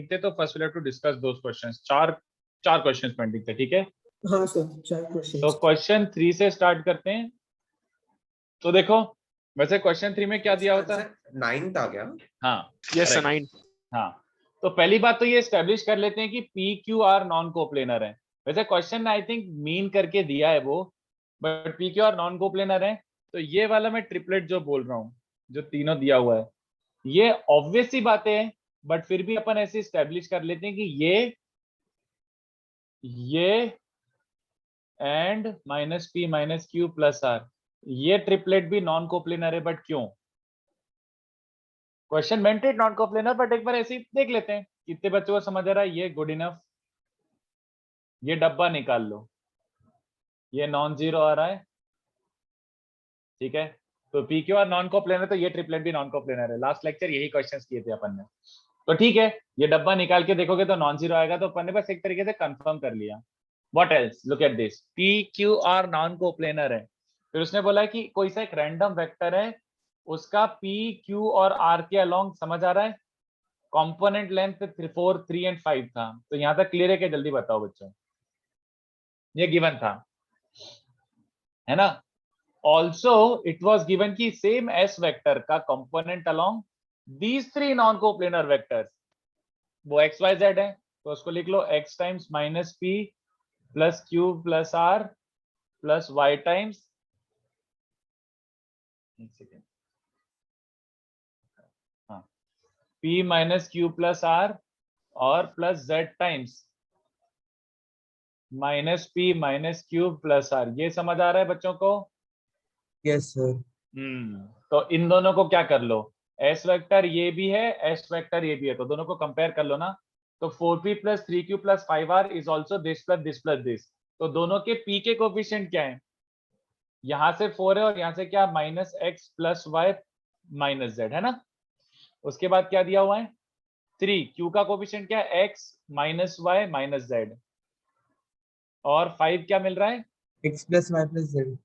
थे तो first will have to discuss those questions. चार क्वेश्चंस पेंडिंग थे, ठीक है? हाँ सर, 4 क्वेश्चन। तो क्वेश्चन 3 से स्टार्ट करते हैं। तो देखो, वैसे क्वेश्चन 3 में क्या दिया होता है? 9 था क्या? हाँ, यस सर, correct। 9। हाँ, तो पहली बात तो ये एस्टेब्लिश कर लेते हैं कि P Q R non coplanar है। वैसे क्वेश्चन आई थिंक मीन करके दिया है वो, but P Q R non coplanar है। तो ये वाला मैं ट्रिपलेट जो बोल रहा हूँ, जो तीनों दिया हुआ है, ये ऑब्वियस सी बातें हैं, बट फिर भी अपन ऐसे एस्टेब्लिश कर लेते हैं कि ये and minus P minus Q plus R, ये ट्रिपलेट भी नॉन कोप्लेनर है। बट क्यों? Question mentioned non coplanar, but एक बार ऐसे ही देख लेते हैं कितने बच्चों को समझ आ रहा है। ये गुड इनफ। ये डब्बा निकाल लो, ये नॉन जीरो आ रहा है, ठीक है? तो P Q R non coplanar, तो ये ट्रिपलेट भी नॉन कोप्लेनर है। लास्ट लेक्चर यही क्वेश्चंस किए थे अपन ने। तो ठीक है, ये डब्बा निकाल के देखोगे तो नॉन जीरो आएगा, तो अपन ने बस एक तरीके से कंफर्म कर लिया। What else? Look at this, P Q R non coplanar है। फिर उसने बोला कि कोई सा एक रैंडम वेक्टर है, उसका पी क्यू और आर के अलोंग, समझ आ रहा है, कंपोनेंट लेंथ 4 3 एंड 5 था। तो यहां तक क्लियर है कि जल्दी बताओ बच्चों? ये गिवन था, है ना? ऑल्सो इट वॉज गिवन की सेम एस वेक्टर का component along these 3 non coplanar vectors, वो एक्स वाई जेड है। तो उसको लिख लो x times minus P plus Q plus R plus Y times, हाँ, p minus Q plus R और plus z times minus P minus Q plus R. ये समझ आ रहा है बच्चों को? Yes sir. तो इन दोनों को क्या कर लो, एस वेक्टर ये भी है, एस वेक्टर ये भी है, तो दोनों को कंपेयर कर लो ना। तो 4p plus 3q plus 5r is also this plus this plus this. तो दोनों के p के कोफिशिएंट क्या है? यहां से 4 है और यहां से क्या, minus X plus Y minus Z, है ना? उसके बाद क्या दिया हुआ है? 3, q का कोफिशिएंट क्या है? x minus Y minus Z. और 5 क्या मिल रहा है? x plus y plus z।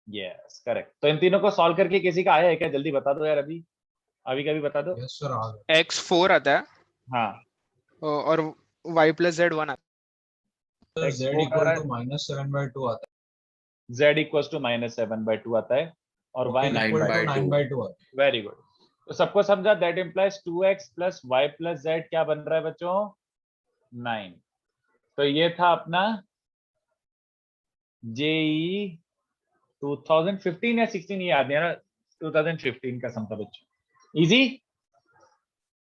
Yes, correct. तो इन तीनों को सॉल्व करके किसी का आया है क्या? जल्दी बता दो यार, अभी कभी बता दो। यस सर, x 4 आता है हाँ, और y प्लस z 1 आता है। z इक्वल टू -7/2 आता z इक्वल टू -7/2 आता है और y है, 9/2 आता है। Very good. तो सबको समझा? That implies 2x plus Y plus Z क्या बन रहा है बच्चों? 9। तो ये था अपना जेई 2015 या 16, याद नहीं आ रहा, 2015 का सम था बच्चों। इजी?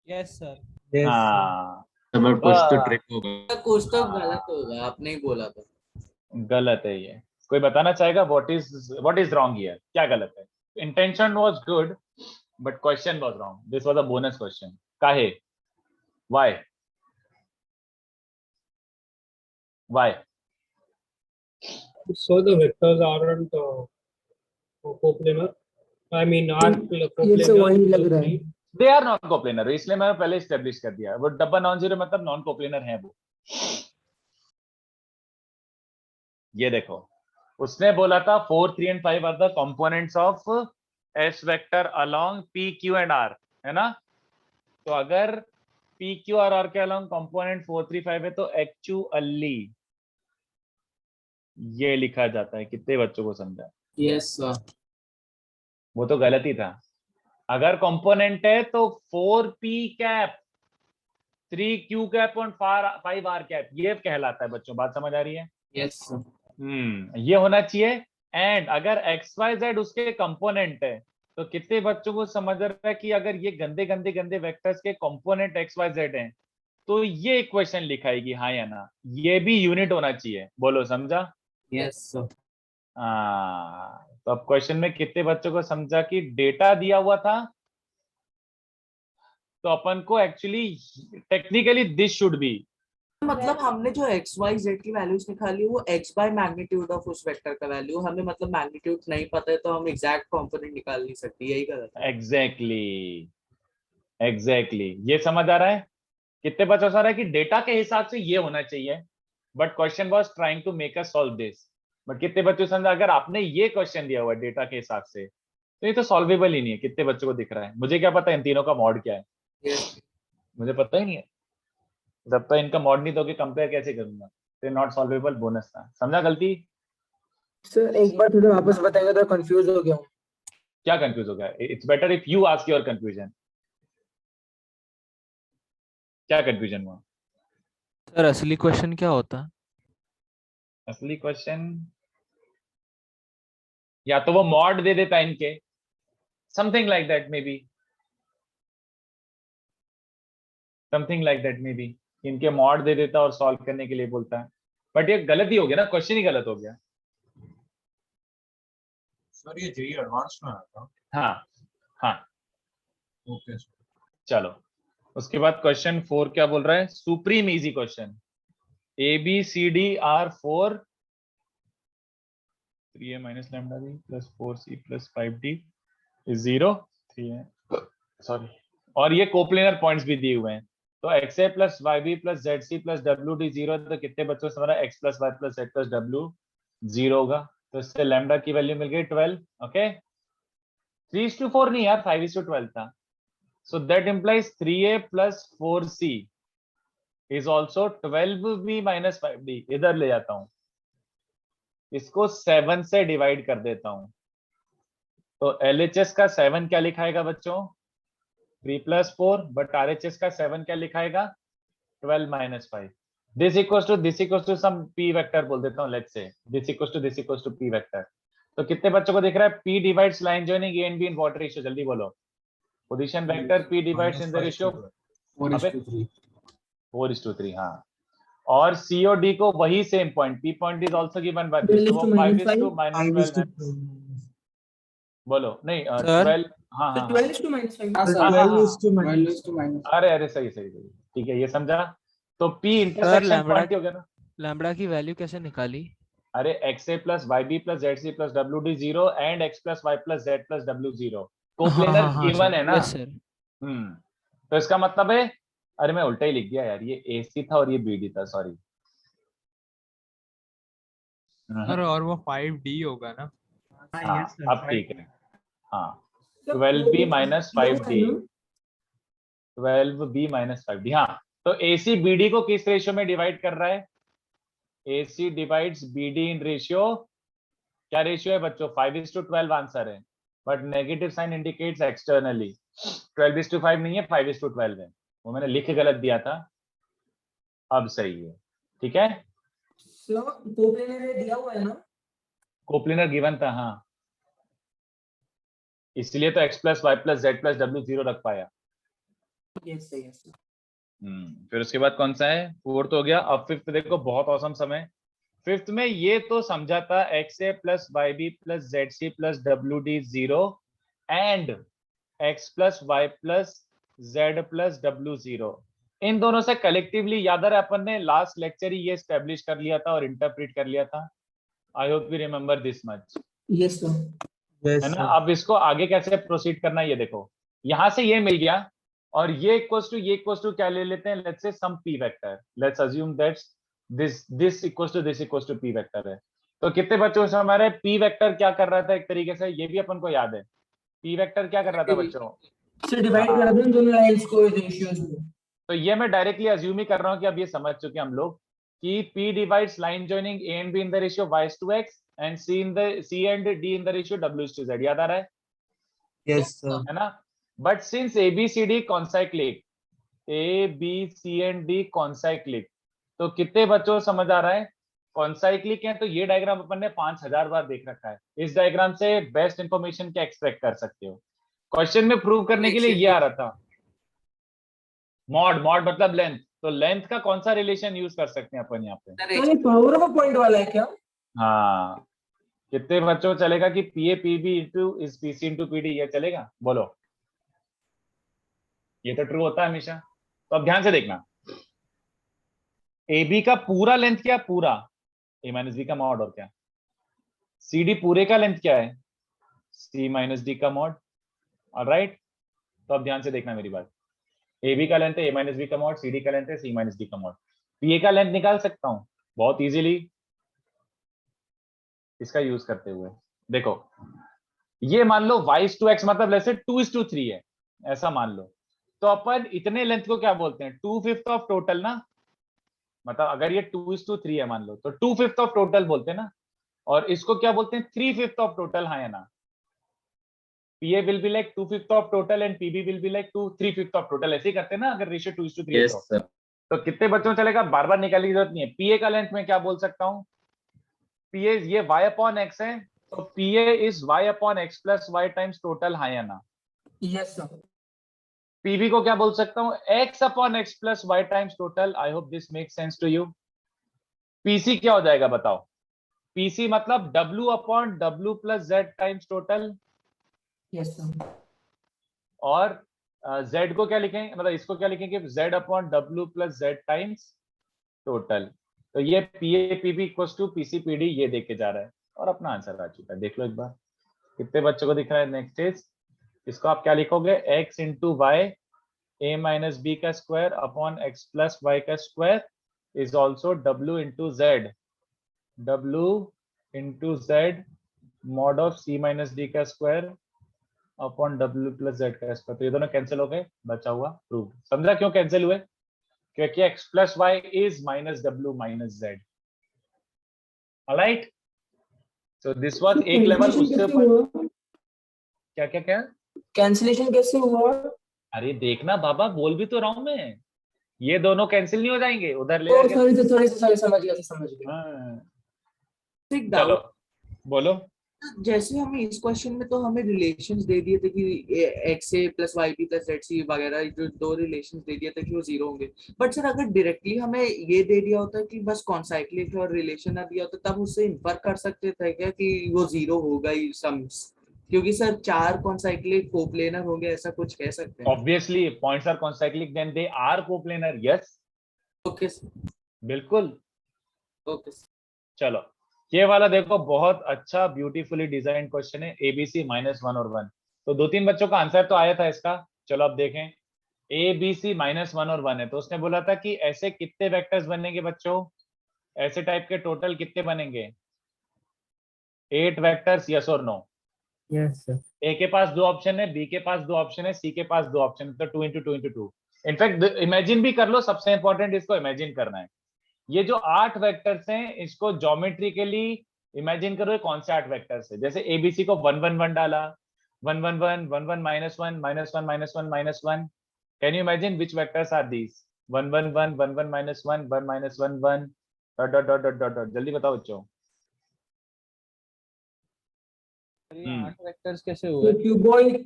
Yes sir. हाँ, कुछ तो ट्रिक होगा। कुछ तो गलत होगा, आपने ही बोला था। गलत है ये। कोई बताना चाहेगा व्हाट इज रॉन्ग हियर? क्या गलत है? Intention was good but question was wrong. This was a bonus question. काहे? Why? So the vectors aren't coplanar. I mean, are ये सब वही लग रहा है। दे आर नॉन कोप्लेनर, इसलिए मैंने पहले एस्टेब्लिश कर दिया। वो डब्बा नॉन जीरो मतलब नॉन कोप्लेनर है वो। ये देखो, उसने बोला था 4 3 and 5 are the components of S vector along P Q and R, है ना? तो अगर पी क्यू और आर के अलोंग कंपोनेंट 4 3 5 है तो एक्चुअली ये लिखा जाता है। कितने बच्चों को समझा? Yes sir. वो तो गलत ही था। अगर कंपोनेंट है तो 4p कैप 3q कैप और 5r कैप, ये कहलाता है बच्चों। बात समझ आ रही है? Yes sir. ये होना चाहिए। एंड अगर xyz उसके कंपोनेंट है तो कितने बच्चों को समझ रहा है कि अगर ये गंदे गंदे गंदे वेक्टर्स के कंपोनेंट xyz हैं तो ये इक्वेशन लिखाएगी, हाँ या ना? ये भी यूनिट होना चाहिए। बोलो, समझा? Yes sir. तो अब क्वेश्चन में कितने बच्चों को समझा कि डेटा दिया हुआ था तो अपन को actually technically this should be, मतलब हमने जो x y z की वैल्यूज निकाली वो x बाय मैग्नीट्यूड ऑफ उस वेक्टर का वैल्यू, हमें मतलब मैग्नीट्यूड नहीं पता है तो हम एग्जैक्ट कंपोनेंट निकाल नहीं सकते। यही गलत है। एग्जैक्टली ये समझ आ रहा है? कितने बच्चों को आ रहा है कि डेटा के हिसाब से ये होना चाहिए, but question was trying to make us solve this. But कितने बच्चों को समझा? अगर आपने ये क्वेश्चन दिया हुआ है डेटा के हिसाब से तो ये तो सॉल्वेबल ही नहीं है। कितने बच्चों को दिख रहा है? मुझे क्या पता इन तीनों का मॉड क्या है? Yes. मुझे पता ही नहीं है। जब तक इनका मॉड नहीं दोगे कंपेयर कैसे करूंगा? तो नॉट सॉल्वेबल बोनस था, समझा गलती? सर एक बार थोड़ा वापस बताएंगे, तो कंफ्यूज हो गया हूँ। क्या कंफ्यूज हो गया? It's better if you ask your confusion. क्या कंफ्यूजन हुआ? सर असली क्वेश्चन क्या होता? असली क्वेश्चन या तो वो मॉड दे देता इनके, something like that may be, something like that may be, इनके मॉड दे देता और सॉल्व करने के लिए बोलता है। बट ये गलत ही हो गया ना, क्वेश्चन ही गलत हो गया। सर ये जेई एडवांस में आया था। हाँ हाँ, ओके सर। चलो उसके बाद क्वेश्चन 4 क्या बोल रहा है? Supreme easy question, A B C D are 4 3a minus lambda b plus 4c plus 5d is 0 3a sorry, और ये कोप्लेनर पॉइंट्स भी दिए हुए हैं। तो xa plus yb plus zc plus wd 0, तो कितने बच्चों से हमारा x plus y plus z plus w 0 होगा। तो इससे लैम्डा की वैल्यू मिल गई 12। ओके, 3:4 नहीं यार, 5:12 था। So that implies 3a plus 4c is also 12b minus 5d। इधर ले जाता हूं, इसको 7 से डिवाइड कर देता हूं। तो LHS का 7 क्या लिखाएगा बच्चों? 3 + 4, बट RHS का 7 क्या लिखाएगा? 12 - 5। This equals to some p vector बोल देता हूं, let's say this equals to p vector. तो कितने बच्चों को दिख रहा है? p divides line joining a and b in what ratio? जल्दी बोलो। Position vector p divides in the ratio 4:3। हाँ, और C और D को वही same point, P point is also given by this, तो वो 5:-12 है। बोलो नहीं, 12। हाँ हाँ, 12:-5। अरे सही सही सही, ठीक है, ये समझा। तो P सर इंटरसेक्शन पॉइंट हो गया ना। लैम्बडा की वैल्यू कैसे निकाली? अरे xa plus yb plus zc plus wd 0 and x plus y plus z plus w 0 coplanar given है ना। Yes sir. तो इसका मतलब है, अरे मैं उल्टा ही लिख दिया यार, ये AC था और ये BD था, सॉरी। सर और वो 5D होगा ना? हाँ, अब ठीक है। हाँ, 12b minus 5d, 12b minus 5d। हाँ, तो AC BD को किस रेशियो में डिवाइड कर रहा है? AC divides BD in ratio, क्या रेशियो है बच्चों? 5:12 आंसर है, but negative sign indicates externally. 12:5 नहीं है, 5:12 है, वो मैंने लिख गलत दिया था, अब सही है, ठीक है। कोप्लेनर दिया हुआ है ना? कोप्लेनर गिवन था, हाँ, इसलिए तो x plus y plus z plus w 0 रख पाया। Yes yes. फिर उसके बाद कौन सा है? 4th हो गया। अब 5th देखो, बहुत औसम समय। 5th में ये तो समझा था, xa plus yb plus zc plus wd 0 and x plus y plus z plus w 0। इन दोनों से कलेक्टिवली याद है, अपन ने लास्ट लेक्चर ही ये एस्टेब्लिश कर लिया था और इंटरप्रेट कर लिया था। I hope you remember this much. Yes sir. है ना। अब इसको आगे कैसे प्रोसीड करना है, ये देखो। यहां से ये मिल गया और ये इक्वल्स टू क्या ले लेते हैं? Let's say some p vector, let's assume that this equals to p vector है। तो कितने बच्चों से हमारे p वेक्टर क्या कर रहा था? एक तरीके से ये भी अपन को याद है, p वेक्टर क्या कर रहा था बच्चों? से डिवाइड कर दें दोनों लाइंस को रेशियोज में। तो ये मैं डायरेक्टली अज्यूम ही कर रहा हूं कि अब ये समझ चुके हम लोग कि p divides line joining a and b in the ratio y/x and c and d in the ratio w/z। याद आ रहा है? Yes sir. है ना। But since ABCD concyclic, A B C and D concyclic, तो कितने बच्चों को समझ आ रहा है? कॉन्साइक्लिक है, तो ये डायग्राम अपन ने 5000 बार देख रखा है। इस डायग्राम से बेस्ट इंफॉर्मेशन क्या एक्सपेक्ट कर सकते हो? क्वेश्चन में प्रूव करने के लिए ये आ रहा था, मॉड मतलब लेंथ। तो लेंथ का कौन सा रिलेशन यूज कर सकते हैं अपन यहाँ पे? ये पावर ऑफ पॉइंट वाला है क्या? हाँ, कितने बच्चों को चलेगा कि PA PB into is PC into PD, ये चलेगा? बोलो। ये तो ट्रू होता है हमेशा। तो अब ध्यान से देखना, AB का पूरा लेंथ क्या? पूरा A - B का मॉड, और क्या? CD पूरे का लेंथ क्या है? C - D का मॉड। ऑलराइट, तो अब ध्यान से देखना मेरी बात। AB का लेंथ है A - B का मॉड, CD का लेंथ है C - D का मॉड। PA का लेंथ निकाल सकता हूं बहुत इजीली इसका यूज करते हुए। देखो, ये मान लो y/x मतलब जैसे 2:3 है, ऐसा मान लो। तो अपन इतने लेंथ को क्या बोलते हैं? 2/5 ऑफ टोटल ना, मतलब अगर ये 2:3 है मान लो, तो 2/5 ऑफ टोटल बोलते हैं ना, और इसको क्या बोलते हैं, 3/5 ऑफ टोटल, हाँ या ना? PA will be like 2/5 of total and PB will be like 3/5 of total, ऐसे ही करते हैं ना अगर रेशियो 2:3 है Yes, तो। sir. तो कितने बच्चों को चलेगा, बार बार निकालने की जरूरत नहीं है। PA का लेंथ में क्या बोल सकता हूँ, PA ये y अपॉन x है, तो PA is y upon x plus y times total, हाँ या ना? Yes, sir. PB को क्या बोल सकता हूँ, x upon x plus y times total. I hope this make sense to you. PC क्या हो जाएगा बताओ, PC मतलब W upon W plus Z times total, Yes, sir. और Z को क्या लिखेंगे, मतलब इसको क्या लिखेंगे, Z upon W plus Z times total. तो ये PA PB equals to PC PD ये देख के जा रहा है, और अपना आंसर आ चुका है। देख लो एक बार कितने बच्चों को दिख रहा है। नेक्स्ट इज, इसको आप क्या लिखोगे, x into y a minus b का square upon x plus y का square is also W into Z, W into Z mod of C minus D का square upon W plus Z का square. तो ये दोनों cancel हो गए, बचा हुआ प्रूव। समझा क्यों कैंसिल हुए, क्योंकि x plus Y is minus W minus Z। Alright, so this was एक लेवल उससे ऊपर। क्या क्या क्या, कैंसिलेशन कैसे हुआ? अरे देखना बाबा, बोल भी तो रहा हूं मैं, ये दोनों कैंसिल नहीं हो जाएंगे, उधर ले ओ जाके। सॉरी समझ गया। हाँ, एक चलो डाउट, बोलो। जैसे हमें इस क्वेश्चन में तो हमें रिलेशंस दे दिए थे कि x a plus y b plus z c वगैरह, जो दो रिलेशंस दे दिए थे कि वो जीरो होंगे। बट सर अगर डायरेक्टली हमें ये दे दिया होता कि बस कॉन्साइक्लिक और रिलेशन ना दिया होता, तब उससे इन्फर कर सकते थे क्या कि वो जीरो होगा ही सम्स, क्योंकि सर 4 कॉन्साइक्लिक कोप्लेनर होंगे, ऐसा कुछ कह सकते हैं? Obviously points are concyclic then they are coplanar, yes okay sir, बिल्कुल। Okay sir. चलो ये वाला देखो, बहुत अच्छा ब्यूटीफुली डिजाइन क्वेश्चन है, ABC -1 और 1। तो 2-3 बच्चों का आंसर तो आया था इसका। चलो अब देखें, ABC -1 और 1 है, तो उसने बोला था कि ऐसे कितने वेक्टर्स बनेंगे बच्चों, ऐसे टाइप के टोटल कितने बनेंगे, 8 वेक्टर्स, यस और नो? Yes, sir. ए के पास 2 ऑप्शन है, बी के पास 2 ऑप्शन है, सी के पास 2 ऑप्शन है, तो 2 इंटू 2 इंटू 2। इनफैक्ट इमेजिन भी कर लो, सबसे इंपॉर्टेंट इसको इमेजिन करना है। ये जो 8 वेक्टर्स हैं, इसको ज्योमेट्रिकली इमेजिन करो, ये कौन से 8 वेक्टर्स है। जैसे एबीसी को 1 1 1 डाला, 1 1 1 1 1 -1 -1 -1 -1। Can you imagine which vectors are these? 1 1 1 1 1 -1 1 -1 1 dot dot dot dot dot. जल्दी बताओ बच्चों। ये 8 वेक्टर्स कैसे तो हुए? क्यूबॉइड।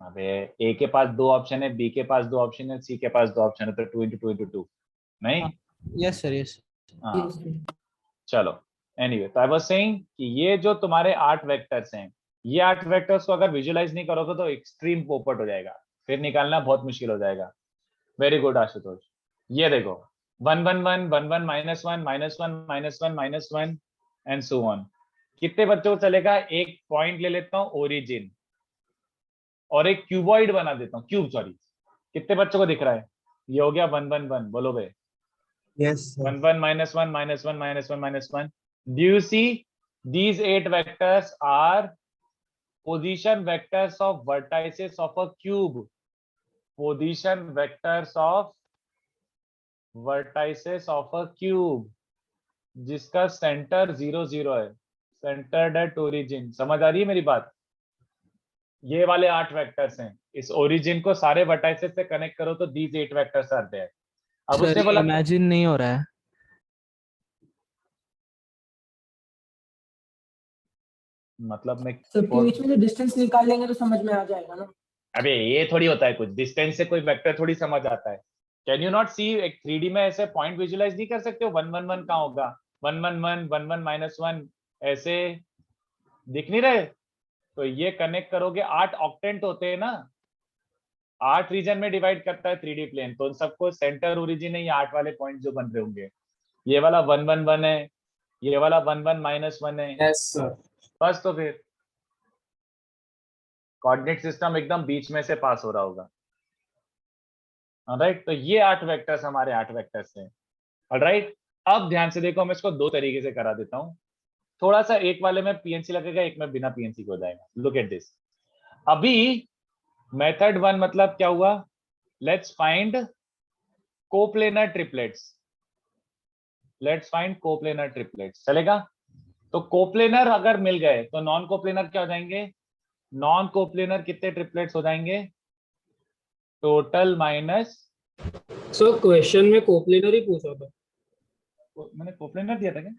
अबे ए के पास 2 ऑप्शन है, बी के पास 2 ऑप्शन है, सी के पास 2 ऑप्शन है, तो 2 इंटू 2 इंटू 2 नहीं? Yes sir, yes. हाँ चलो, एनीवे, तो आई वाज सेइंग कि ये जो तुम्हारे 8 वेक्टर्स हैं, ये 8 वेक्टर्स को अगर विजुअलाइज नहीं करोगे तो एक्सट्रीम पोपट हो जाएगा, फिर निकालना बहुत मुश्किल हो जाएगा। Very good Ashutosh. ये देखो 1 1 1 1 1 -1 -1 -1 -1 एंड सो ऑन। कितने बच्चों को चलेगा, एक पॉइंट ले लेता हूँ ओरिजिन, और एक क्यूबॉइड बना देता हूँ, क्यूब सॉरी। कितने बच्चों को दिख रहा है, ये हो गया 1 1 1, बोलो बे। Yes, sir. 1 1 -1 -1 -1 -1। Do you see these 8 vectors are position vectors of vertices of a cube? Position vectors of vertices of a cube जिसका सेंटर 0 0 है, सेंटर्ड एट ओरिजिन। समझ आ रही है मेरी बात? ये वाले 8 वेक्टर्स हैं, इस ओरिजिन को सारे वर्टाइसेस से कनेक्ट करो तो these 8 वेक्टर्स आते हैं। अब उसने सर बोला इमेजिन नहीं हो रहा है। मतलब मैं सबके बीच में जो डिस्टेंस निकाल लेंगे तो समझ में आ जाएगा ना। अबे ये थोड़ी होता है, कुछ डिस्टेंस से कोई वेक्टर थोड़ी समझ आता है। कैन यू नॉट सी, एक 3D में ऐसे पॉइंट विजुअलाइज नहीं कर सकते हो? 1 1 1 कहाँ होगा, 1 1 1 1 1 -1 ऐसे दिख नहीं रहे? तो ये कनेक्ट करोगे, 8 ऑक्टेंट होते हैं ना, 8 रीजन में डिवाइड करता है 3D प्लेन, तो उन सबको सेंटर ओरिजिन है ये 8 वाले पॉइंट जो बन रहे होंगे। ये वाला 1 1 1 है, ये वाला 1 1 -1 है। Yes, sir. बस तो फिर कोऑर्डिनेट सिस्टम एकदम बीच में से पास हो रहा होगा। ऑलराइट, तो ये 8 वेक्टर्स हमारे 8 वेक्टर्स हैं। ऑलराइट, अब ध्यान से देखो, मैं इसको 2 तरीके से करा देता हूँ। थोड़ा सा एक वाले में पीएनसी लगेगा, एक में बिना पीएनसी के हो जाएगा। Look at this. अभी मेथड 1 मतलब क्या हुआ, let's find coplanar triplets. Let's find coplanar triplets, चलेगा? तो कोप्लेनर अगर मिल गए तो नॉन कोप्लेनर क्या हो जाएंगे? नॉन कोप्लेनर कितने ट्रिपलेट्स हो जाएंगे? टोटल माइनस, सर क्वेश्चन में कोप्लेनर ही पूछा था। मैंने कोप्लेनर दिया था क्या?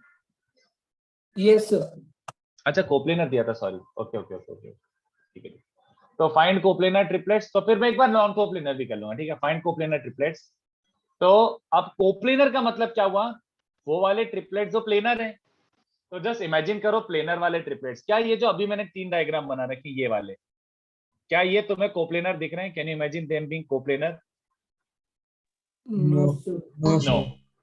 Yes, sir. अच्छा कोप्लेनर दिया था, sorry. Okay okay okay okay, ठीक है। तो फाइंड कोप्लेनर ट्रिपलेट्स, तो फिर मैं एक बार नॉन कोप्लेनर भी कर लूंगा, ठीक है? Find coplanar triplets. तो अब कोप्लेनर का मतलब क्या हुआ? वो वाले ट्रिपलेट्स जो प्लेनर हैं। तो जस्ट इमेजिन करो प्लेनर वाले ट्रिपलेट्स। क्या ये जो अभी मैंने 3 डायग्राम बना रखी ये वाले, क्या ये तुम्हें कोप्लेनर दिख रहे हैं? Can you imagine them being coplanar? No, sir. No,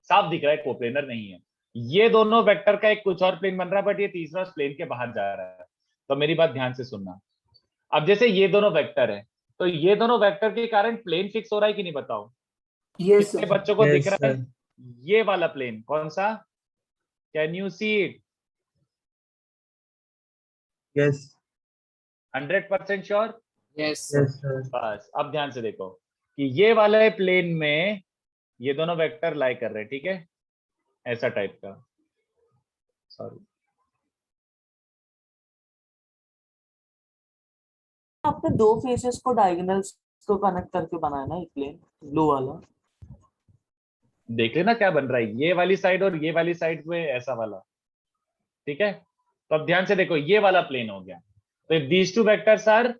साफ दिख रहा है कोप्लेनर नहीं है। ये दोनों वेक्टर का एक कुछ और प्लेन बन रहा है, बट ये तीसरा प्लेन के बाहर जा रहा है। तो मेरी बात ध्यान से सुनना। अब जैसे ये दोनों वेक्टर है, तो ये दोनों वेक्टर के कारण प्लेन फिक्स हो रहा है कि नहीं, बताओ? Yes, कितने sir. बच्चों को दिख Yes, रहा है sir. ये वाला प्लेन? कौन सा? Can you see it? Yes. 100% sure? Yes Yes, sir. बस अब ध्यान से देखो कि ये वाले प्लेन में ये दोनों वेक्टर लाई कर रहे हैं, ठीक है? ऐसा टाइप का, सॉरी। आपने दो फेसेस को डायगोनल्स को कनेक्ट करके बनाया ना एक प्लेन, ब्लू वाला। देख लेना क्या बन रहा है, ये वाली साइड और ये वाली साइड में ऐसा वाला, ठीक है? तो अब ध्यान से देखो, ये वाला प्लेन हो गया। तो if these two vectors are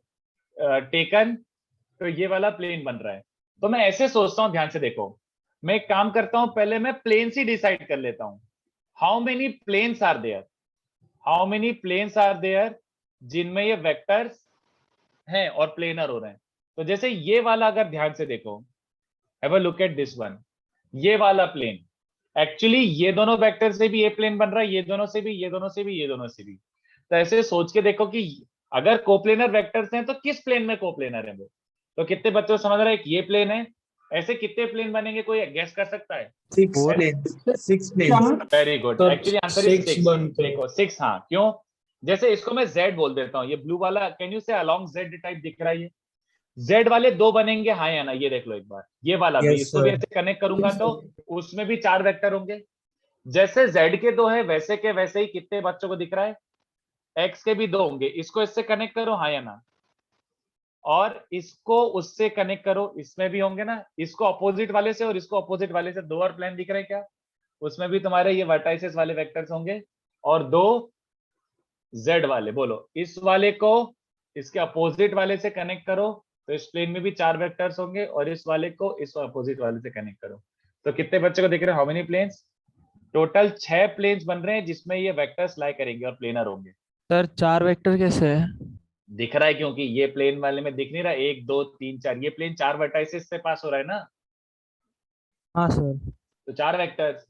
taken, तो ये वाला प्लेन बन रहा है। तो मैं ऐसे सोचता हूं, ध्यान से देखो, मैं एक काम करता हूं, पहले मैं प्लेन ही डिसाइड कर लेता हूं। How many planes are there? How many planes are there जिनमें ये वेक्टर्स हैं और प्लेनर हो रहे हैं? तो जैसे ये वाला अगर ध्यान से देखो, have a look at this one, ये वाला प्लेन, एक्चुअली ये दोनों वेक्टर से भी ये प्लेन बन रहा है, ये दोनों से भी, ये दोनों से भी, ये दोनों से भी। तो ऐसे सोच के देखो कि अगर कोप्लेनर वेक्टर्स हैं तो किस प्लेन में कोप्लेनर है वो? तो कितने बच्चों समझ रहे हैं कि ये प्लेन है? ऐसे कितने प्लेन बनेंगे, कोई गेस कर सकता है? 6 planes. 6 planes. वेरी गुड, तो एक्चुअली आंसर इज 6 6। बनते हैं। देखो 6, हाँ, क्यों? जैसे इसको मैं Z बोल देता हूँ, ये ब्लू वाला, कैन यू से अलोंग Z टाइप दिख रहा है ये? Z वाले 2 बनेंगे, हाँ या ना? ये देख लो एक बार, ये वाला भी, Yes, इसको भी sir. ऐसे कनेक्ट करूंगा Yes, तो उसमें भी 4 वेक्टर होंगे। जैसे Z के 2 है, वैसे के वैसे ही कितने बच्चों को दिख रहा है? X के भी 2 होंगे। इसको इससे कनेक्ट करो, हाँ या ना? और इसको उससे कनेक्ट करो, इसमें भी होंगे ना? इसको अपोजिट वाले से और इसको अपोजिट वाले से 2 और प्लेन दिख रहे हैं क्या? उसमें भी तुम्हारे ये वर्टाइसेस वाले वेक्टर्स होंगे और 2 Z वाले। बोलो, इस वाले को इसके अपोजिट वाले से कनेक्ट करो तो इस प्लेन में भी 4 वेक्टर्स होंगे, और इस वाले को इस अपोजिट वाले से कनेक्ट करो तो कितने बच्चों को दिख रहे हैं? How many planes? Total 6 planes बन रहे हैं जिसमें ये वेक्टर्स लाई करेंगे और प्लेनर होंगे। सर 4 वेक्टर कैसे है? दिख रहा है क्योंकि ये प्लेन वाले में दिख नहीं रहा, 1 2 3 4, ये प्लेन 4 वर्टाइसेस से पास हो रहा है ना, हाँ सर। तो 4 वेक्टर्स।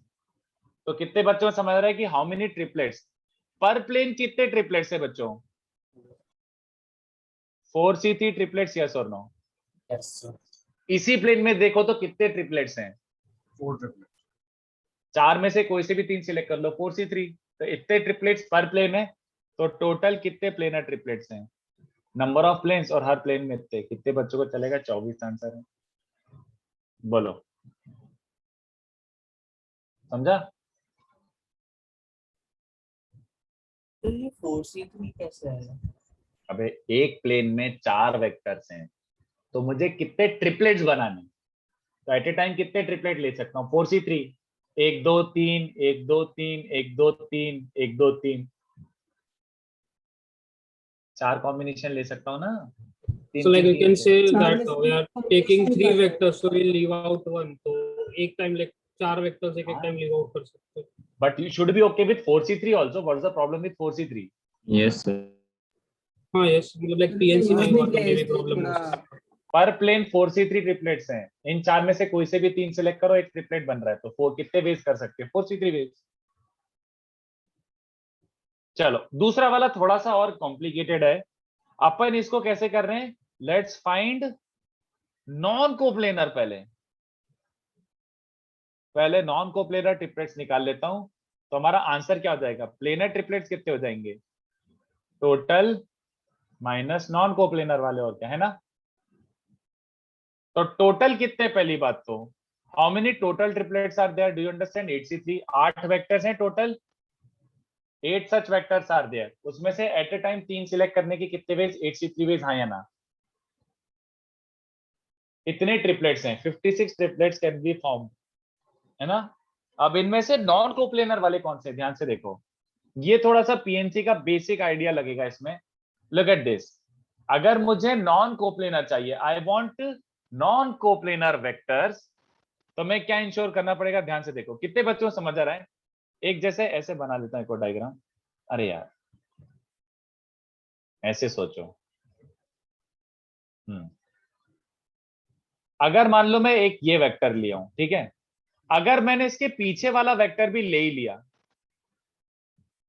तो कितने बच्चों को समझ रहा है कि हाउ मेनी ट्रिपलेट्स पर प्लेन? कितने ट्रिपलेट्स है बच्चों? 4C3 ट्रिपलेट्स, यस और नो? Yes, sir. इसी प्लेन में देखो तो कितने ट्रिपलेट्स हैं? 4 triplets. 4 में से कोई से भी 3 सिलेक्ट कर लो, 4C3। तो इतने ट्रिपलेट्स पर प्लेन है। तो टोटल कितने प्लेनर ट्रिपलेट्स हैं? नंबर ऑफ प्लेन्स, और हर प्लेन में इतने। कितने बच्चों को चलेगा? 24 आंसर है। बोलो, समझा? तो ये 4C3 कैसे आया? अबे एक प्लेन में 4 वेक्टर्स हैं तो मुझे कितने ट्रिपलेट्स बनाने? तो एट ए टाइम कितने ट्रिपलेट ले सकता हूँ? 4C3, 1 2 3, 1 2 3, 1 2 3, 1 2 3, 4 कॉम्बिनेशन ले सकता हूँ ना? So like you can say चार that में we are से taking 3 combination vectors, so we'll leave out one. तो एक टाइम like 4 vectors एक टाइम leave out कर सकते हैं। But you should be okay with 4C3 also. What is the problem with 4C3? Yes, sir. हाँ yes, मतलब like PNC में हुआ तो मेरी प्रॉब्लम हो सकती है। पर प्लेन 4C3 ट्रिपलेट्स हैं। इन 4 में से कोई से भी 3 सिलेक्ट करो, एक ट्रिपलेट बन रहा है। तो 4 कितने वेज कर सकते हैं? 4C3 veg. चलो दूसरा वाला थोड़ा सा और कॉम्प्लिकेटेड है। अपन इसको कैसे कर रहे हैं? Let's find non coplanar. पहले नॉन कोप्लेनर ट्रिपलेट्स निकाल लेता हूं। तो हमारा आंसर क्या हो जाएगा? प्लेनर ट्रिपलेट्स कितने हो जाएंगे? टोटल माइनस नॉन कोप्लेनर वाले, और क्या है ना? तो टोटल कितने? पहली बात तो how many total triplets are there? Do you understand? 8C3 8 vectors हैं total, 8 such vectors are there. उसमें से एट ए टाइम 3 सिलेक्ट करने के कितने वेज? 8C3 वेज, हाँ या ना? इतने ट्रिपलेट्स हैं, 56 ट्रिपलेट्स कैन बी फॉर्म, है ना? अब इनमें से नॉन कोप्लेनर वाले कौन से? ध्यान से देखो, ये थोड़ा सा पीएनसी का बेसिक आइडिया लगेगा इसमें। लुक एट दिस, अगर मुझे नॉन कोप्लेनर चाहिए, I want non coplanar vectors, तो मैं क्या इंश्योर करना पड़ेगा? ध्यान से देखो, कितने बच्चों को समझ आ रहा है? एक जैसे ऐसे बना लेता हूं एक और डायग्राम। अरे यार, ऐसे सोचो। अगर मान लो मैं एक ये वेक्टर लिया हूं, ठीक है, अगर मैंने इसके पीछे वाला वेक्टर भी ले ही लिया,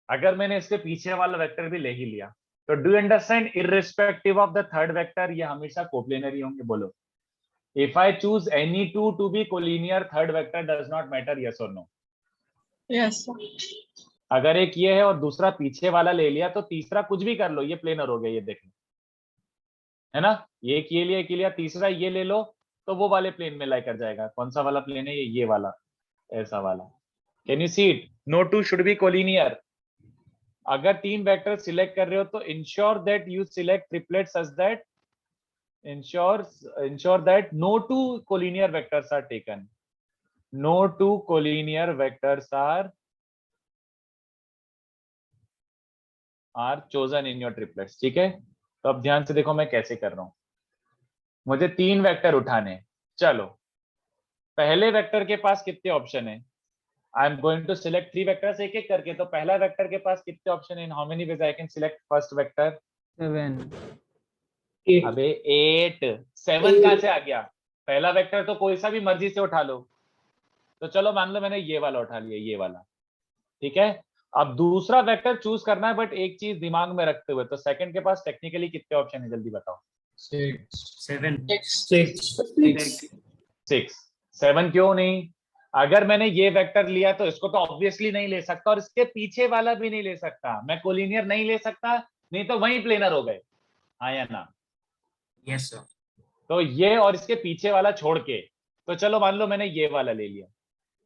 अगर मैंने इसके पीछे वाला वेक्टर भी ले ही लिया, तो do understand, irrespective of the third vector, ये हमेशा कोप्लेनर ही होंगे। बोलो, if I choose any two to be collinear, third vector does not matter, yes और नो? यस। अगर एक ये है और दूसरा पीछे वाला ले लिया, तो तीसरा कुछ भी कर लो, ये प्लेनर हो गया, ये देख लो, है ना? ये एक ये लिया, एक ये लिया, तीसरा ये ले लो, तो वो वाले प्लेन में लाई कर जाएगा। कौन सा वाला प्लेन है? ये वाला, ऐसा वाला। Can you see it? No two should be collinear. अगर 3 वेक्टर सिलेक्ट कर रहे हो, तो ensure that you select triplet such that ensure that no two collinear vectors are taken. No two collinear vectors are chosen in your triplets. ठीक है, तो अब ध्यान से देखो मैं कैसे कर रहा हूं। मुझे 3 वेक्टर उठाने हैं। चलो, पहले वेक्टर के पास कितने ऑप्शन है? I am going to select 3 vectors एक एक करके। तो पहला वेक्टर के पास कितने ऑप्शन है? In how many ways I can select first vector? 7 अबे 8 7 कहां से आ गया? पहला वेक्टर तो कोई सा भी मर्जी से उठा लो। तो चलो मान लो मैंने ये वाला उठा लिया, ये वाला, ठीक है। अब दूसरा वेक्टर चूज करना है, बट एक चीज दिमाग में रखते हुए, तो सेकंड के पास टेक्निकली कितने ऑप्शन है? जल्दी बताओ। 6 7 क्यों नहीं? अगर मैंने ये वेक्टर लिया तो इसको तो ऑब्वियसली नहीं ले सकता, और इसके पीछे वाला भी नहीं ले सकता। मैं कोलिनियर नहीं ले सकता, नहीं तो वही प्लेनर हो गए, हाँ या ना? Yes sir. तो ये और इसके पीछे वाला छोड़ के, तो चलो मान लो मैंने ये वाला ले लिया,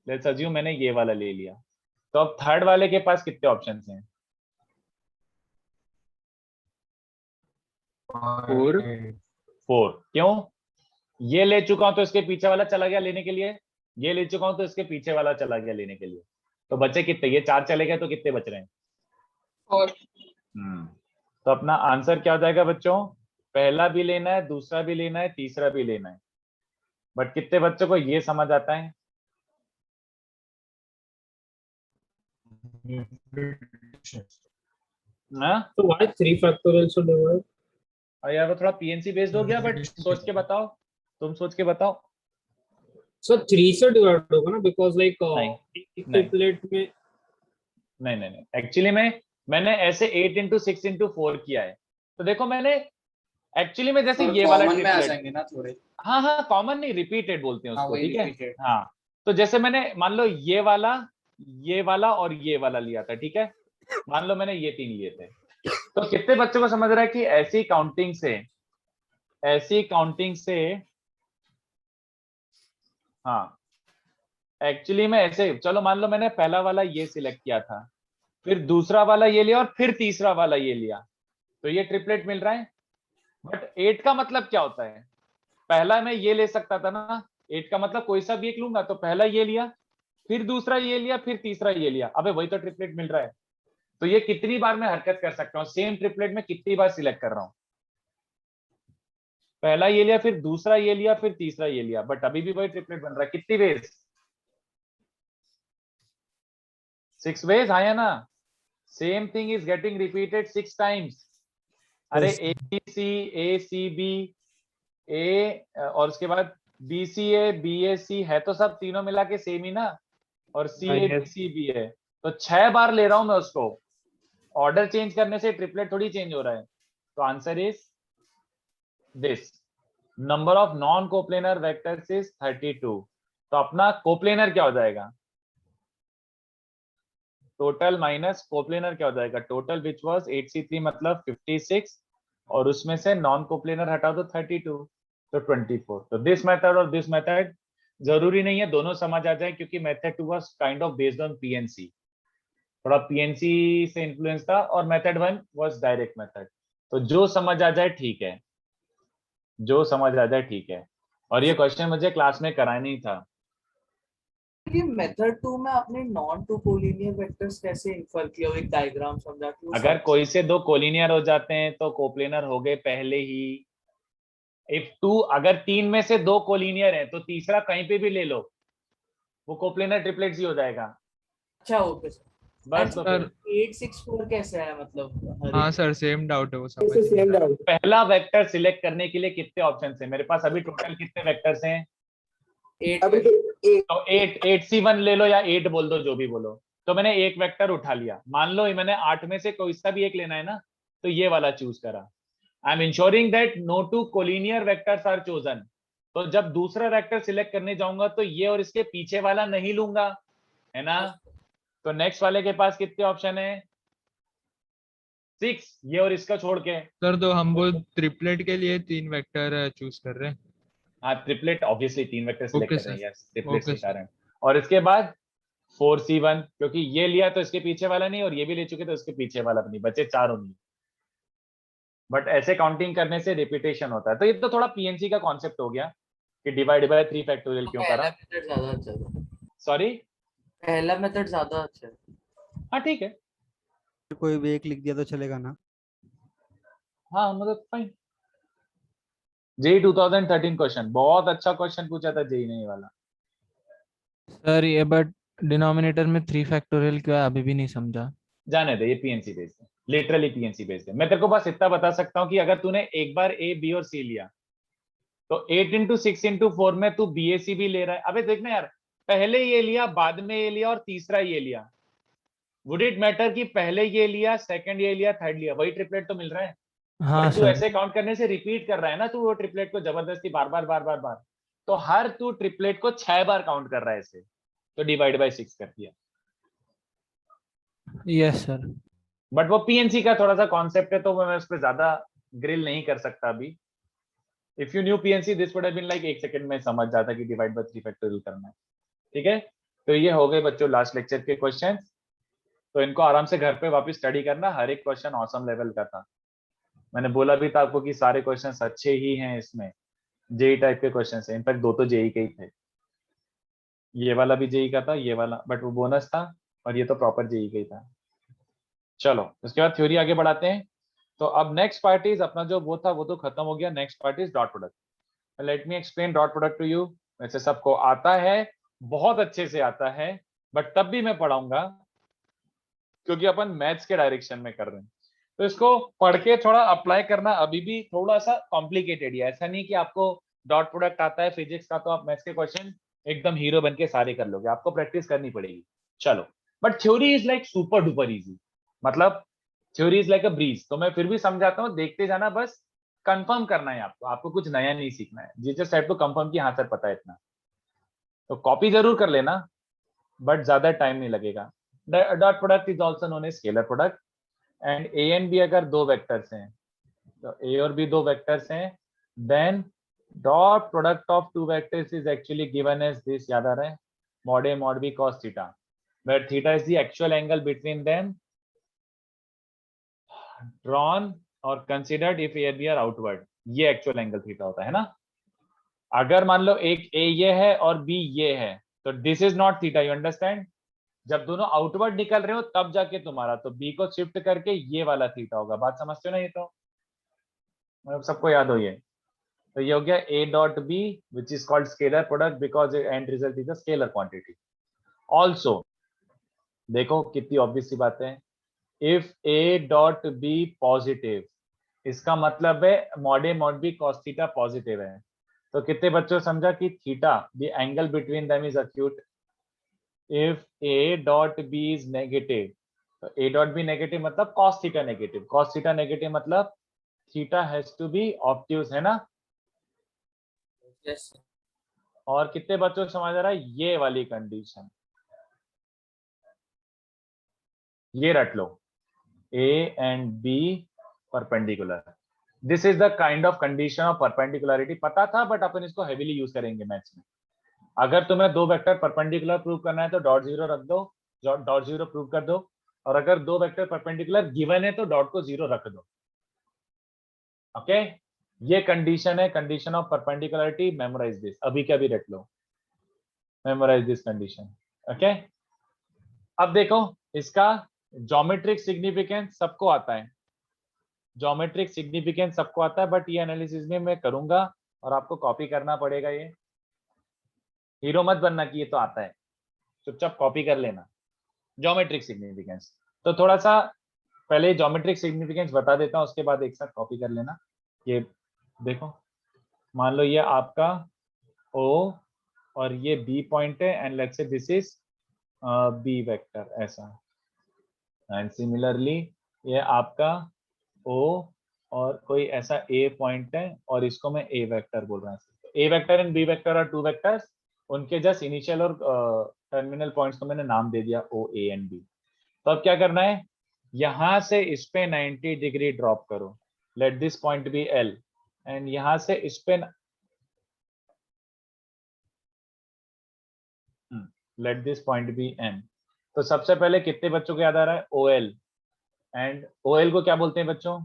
लेट्स अज्यूम मैंने ये वाला ले लिया, तो अब थर्ड वाले के पास कितने ऑप्शंस हैं? 4 क्यों? ये ले चुका हूं तो इसके पीछे वाला चला गया लेने के लिए, ये ले चुका हूं तो इसके पीछे वाला चला गया लेने के लिए, तो बचे कितने? ये 4 चले गए, तो कितने बच रहे हैं? और तो अपना आंसर क्या हो जाएगा बच्चों? पहला भी लेना है, दूसरा भी लेना है, तीसरा भी लेना है। बट कितने बच्चों को ये समझ आता है? ना? So why 3 factorial should divide? और यार वो थोड़ा पीएनसी बेस्ड हो गया, बट सोच के बताओ, तुम सोच के बताओ। So 3 से डिवाइड होगा ना, because like नहीं, एक नहीं। ट्रिपलेट में नहीं, एक्चुअली में मैंने ऐसे 8 into 6 into 4 किया है। तो देखो मैंने एक्चुअली में जैसे ये वाला कॉमन में आ ट्रिपलेट, जाएंगे ना थोड़े। हाँ कॉमन नहीं, रिपीटेड बोलते हैं हाँ, उसको, वही ठीक है। repeated। हाँ, तो जैसे मैंने मान लो ये वाला और ये वाला लिया था, ठीक है। मान लो मैंने ये 3 लिए थे, तो कितने बच्चों को समझ रहा है कि ऐसी काउंटिंग से हाँ, एक्चुअली में ऐसे, चलो मान लो मैंने पहला वाला ये सिलेक्ट किया था, फिर दूसरा वाला ये लिया और फिर तीसरा वाला ये लिया, तो ये ट्रिपलेट मिल रहा है। बट 8 का मतलब क्या होता है? पहला मैं ये ले सकता था ना, 8 का मतलब कोई सा भी एक लूंगा, तो पहला ये लिया, फिर दूसरा ये लिया, फिर तीसरा ये लिया, अबे वही तो ट्रिपलेट मिल रहा है। तो ये कितनी बार मैं हरकत कर सकता हूँ? सेम ट्रिपलेट में कितनी बार सिलेक्ट कर रहा हूँ? पहला ये लिया, फिर दूसरा ये लिया, फिर तीसरा ये लिया, बट अभी भी वही ट्रिपलेट बन रहा है। कितनी वेज? 6 वेज, हाँ या ना? Same thing is getting repeated 6 times. अरे ACB A और उसके बाद BCA BAC है, तो सब तीनों मिला के सेम ही ना, और CABCB है, तो 6 बार ले रहा हूं मैं उसको। ऑर्डर चेंज करने से ट्रिपलेट थोड़ी चेंज हो रहा है। तो answer is this, number of non coplanar vectors is 32। तो अपना कोप्लेनर क्या हो जाएगा? टोटल माइनस कोप्लेनर क्या हो जाएगा? टोटल विच वाज 8C3 मतलब 56, और उसमें से नॉन कोप्लेनर हटा दो 32, तो 24। तो दिस मेथड और दिस मेथड जरूरी नहीं है दोनों समझ आ जाए, क्योंकि method 2 was kind of based on PNC, थोड़ा पीएनसी से इन्फ्लुएंस था, और मेथड 1 वाज डायरेक्ट मेथड। तो जो समझ आ जाए ठीक है, जो समझ आ जाए ठीक है। और ये क्वेश्चन मुझे क्लास में कराना नहीं था। ये मेथड 2 में आपने नॉन टू कोलिनियर वेक्टर्स कैसे इन्फर किया, वो एक डायग्राम समझा के वो अगर सब- कोई से दो कोलिनियर हो जाते हैं तो कोप्लेनर हो गए पहले ही। इफ 2, अगर 3 में से 2 कोलिनियर है तो तीसरा कहीं पे भी ले लो, वो कोप्लेनर ट्रिपलेट्स ही हो जाएगा। अच्छा ओके सर। बस तो फिर 864 कैसे है मतलब हर हाँ एक- सर सेम डाउट है वो समझ इससे नहीं सेम रहा। डाउट। पहला वेक्टर सिलेक्ट करने के लिए कितने ऑप्शन है मेरे पास? अभी टोटल कितने वेक्टर्स हैं? 8 अभी तो एक तो 8C1 ले लो या 8 बोल दो, जो भी बोलो। तो मैंने एक वेक्टर उठा लिया, मान लो ये मैंने 8 में से कोई सा भी एक लेना है ना, तो ये वाला चूज करा। I am ensuring that no two collinear vectors are chosen. तो जब दूसरा वेक्टर सिलेक्ट करने जाऊंगा तो ये और इसके पीछे वाला नहीं लूंगा, है ना? तो नेक्स्ट वाले के पास कितने ऑप्शन है? 6, ये और इसका छोड़ के। सर तो हम वो ट्रिपलेट के लिए 3 वेक्टर चूज कर रहे हैं। हाँ, triplet obviously 3 vector select Okay, कर रहे हैं, sir. यस, ट्रिपलेट के Okay, sir. कारण। और इसके बाद 4C1, क्योंकि ये लिया तो इसके पीछे वाला नहीं, और ये भी ले चुके तो इसके पीछे वाला भी नहीं, बचे 4 ओनली। बट ऐसे काउंटिंग करने से रिपीटेशन होता है। तो ये तो थोड़ा पीएनसी का कॉन्सेप्ट हो गया कि डिवाइड बाय 3 फैक्टोरियल क्यों पहला करा। मेथड ज्यादा अच्छा है, सॉरी, पहला मेथड ज्यादा अच्छा है। हाँ ठीक है, कोई भी एक लिख दिया तो चलेगा ना? हाँ मतलब फाइन। जेई 2013 क्वेश्चन, बहुत अच्छा क्वेश्चन पूछा था जेई ने ये वाला। सर ये बट डिनोमिनेटर में 3 फैक्टोरियल क्यों है अभी भी नहीं समझा। जाने दे, ये पीएनसी बेस्ड है, लिटरली पीएनसी बेस्ड है। मैं तेरे को बस इतना बता सकता हूँ कि अगर तूने एक बार ए बी और सी लिया तो 8 into 6 into 4 में तू बीएसी भी ले रहा है। अबे देखना यार, पहले ये लिया, बाद में ये लिया, और तीसरा ये लिया। वुड इट मैटर कि पहले ये लिया, सेकंड ये लिया, थर्ड लिया? वही ट्रिपलेट तो मिल रहा है। हाँ बट तू सर। ऐसे काउंट करने से रिपीट कर रहा है ना, तू वो ट्रिपलेट को जबरदस्ती बार बार बार बार बार। तो हर तू ट्रिपलेट को 6 बार काउंट कर रहा है ऐसे, तो डिवाइड बाय 6 कर दिया। Yes sir. बट वो पीएनसी का थोड़ा सा कॉन्सेप्ट है, तो मैं उस पर ज्यादा ग्रिल नहीं कर सकता अभी। If you knew PNC this would have been like 1 second में समझ जाता कि डिवाइड बाय 3 फैक्टोरियल करना है। ठीक है, तो ये हो गए बच्चों लास्ट लेक्चर के क्वेश्चंस। तो इनको आराम से घर पे वापस स्टडी करना, हर एक क्वेश्चन ऑसम लेवल का था। मैंने बोला भी था आपको कि सारे क्वेश्चंस अच्छे ही हैं, इसमें जेई टाइप के क्वेश्चंस हैं। इनफैक्ट 2 तो जेई के ही थे, ये वाला भी जेई का था, ये वाला, बट वो बोनस था, और ये तो प्रॉपर जेई का ही था। चलो उसके बाद थ्योरी आगे बढ़ाते हैं। तो अब नेक्स्ट पार्ट इज अपना जो वो था वो तो खत्म हो गया। Next part is dot product. Let me explain dot product to you. वैसे सबको आता है, बहुत अच्छे से आता है, बट तब भी मैं पढ़ाऊंगा क्योंकि अपन मैथ्स के डायरेक्शन में कर रहे हैं। तो इसको पढ़ के थोड़ा अप्लाई करना अभी भी थोड़ा सा कॉम्प्लिकेटेड है। ऐसा नहीं कि आपको डॉट प्रोडक्ट आता है फिजिक्स का तो आप मैथ्स के क्वेश्चन एकदम हीरो बन के सारे कर लोगे, आपको प्रैक्टिस करनी पड़ेगी। चलो, but theory is like super duper easy, मतलब theory is like a breeze. तो मैं फिर भी समझाता हूँ, देखते जाना, बस कंफर्म करना है आपको, आपको कुछ नया नहीं सीखना है। जी जस्ट हैव टू कंफर्म कि हाँ सर पता है इतना। तो कॉपी जरूर कर लेना, बट ज्यादा टाइम नहीं लगेगा। Dot product is also known as scalar product. And A and B अगर 2 वेक्टर्स हैं, तो ए और बी 2 वेक्टर्स हैं, then dot product of 2 vectors is actually given as this, याद आ रहा है, mod a mod b cos theta, where theta is the actual angle between them drawn or considered if a b are outward। ये actual angle theta होता है ना। अगर मान लो एक ए ये है और बी ये है, तो this is not theta, you understand. जब दोनों आउटवर्ड निकल रहे हो तब जाके तुम्हारा, तो बी को शिफ्ट करके ये वाला थीटा होगा। बात समझते हो ना? ये तो मतलब सबको याद हो ये। तो ये हो गया a dot b which is called scalar product because and result is a scalar quantity. Also देखो कितनी ऑब्वियस सी बात है, if a dot b positive, इसका मतलब है mod a mod b cos theta positive है। तो कितने बच्चों समझा कि theta the angle between them is acute. If a dot b is negative, तो a डॉट b नेगेटिव मतलब cos theta negative, cos theta negative मतलब theta has to be obtuse, है ना। यस और कितने बच्चों को समझ आ रहा है ये वाली कंडीशन? ये रट लो, a and b perpendicular. This is the kind of condition of perpendicularity. पता था बट अपन इसको हेवीली यूज करेंगे मैथ्स में। अगर तुम्हें दो वेक्टर परपेंडिकुलर प्रूव करना है तो डॉट जीरो रख दो, डॉट जीरो प्रूव कर दो, और अगर दो वेक्टर परपेंडिकुलर गिवन है तो डॉट को जीरो रख दो। ओके, ये कंडीशन है, condition of perpendicularity. Memorise this, अभी के अभी रख लो, मेमोराइज दिस कंडीशन। ओके, अब देखो इसका ज्योमेट्रिक सिग्निफिकेंस सबको आता है, ज्योमेट्रिक सिग्निफिकेंस सबको आता है, बट ये एनालिसिस में मैं करूंगा और आपको कॉपी करना पड़ेगा। ये हीरो मत बनना कि ये तो आता है, चुपचाप कॉपी कर लेना ज्योमेट्रिक सिग्निफिकेंस। तो थोड़ा सा पहले ज्योमेट्रिक सिग्निफिकेंस बता देता हूँ, उसके बाद एक साथ कॉपी कर लेना। ये देखो, मान लो ये आपका O और ये B पॉइंट है, and let's say this is B vector, ऐसा। एंड सिमिलरली ये आपका O और कोई ऐसा A पॉइंट है, और इसको मैं A वेक्टर बोल रहा हूँ। A vector and B vector और टू वेक्टर्स, उनके जस्ट इनिशियल और टर्मिनल पॉइंट्स को मैंने नाम दे दिया O, A एंड B। तो अब क्या करना है, यहां से इस पे 90 डिग्री ड्रॉप करो, let this point be L, and यहां से इस पे let this point be M। तो सबसे पहले कितने बच्चों को याद आ रहा है, OL, एंड OL को क्या बोलते हैं बच्चों,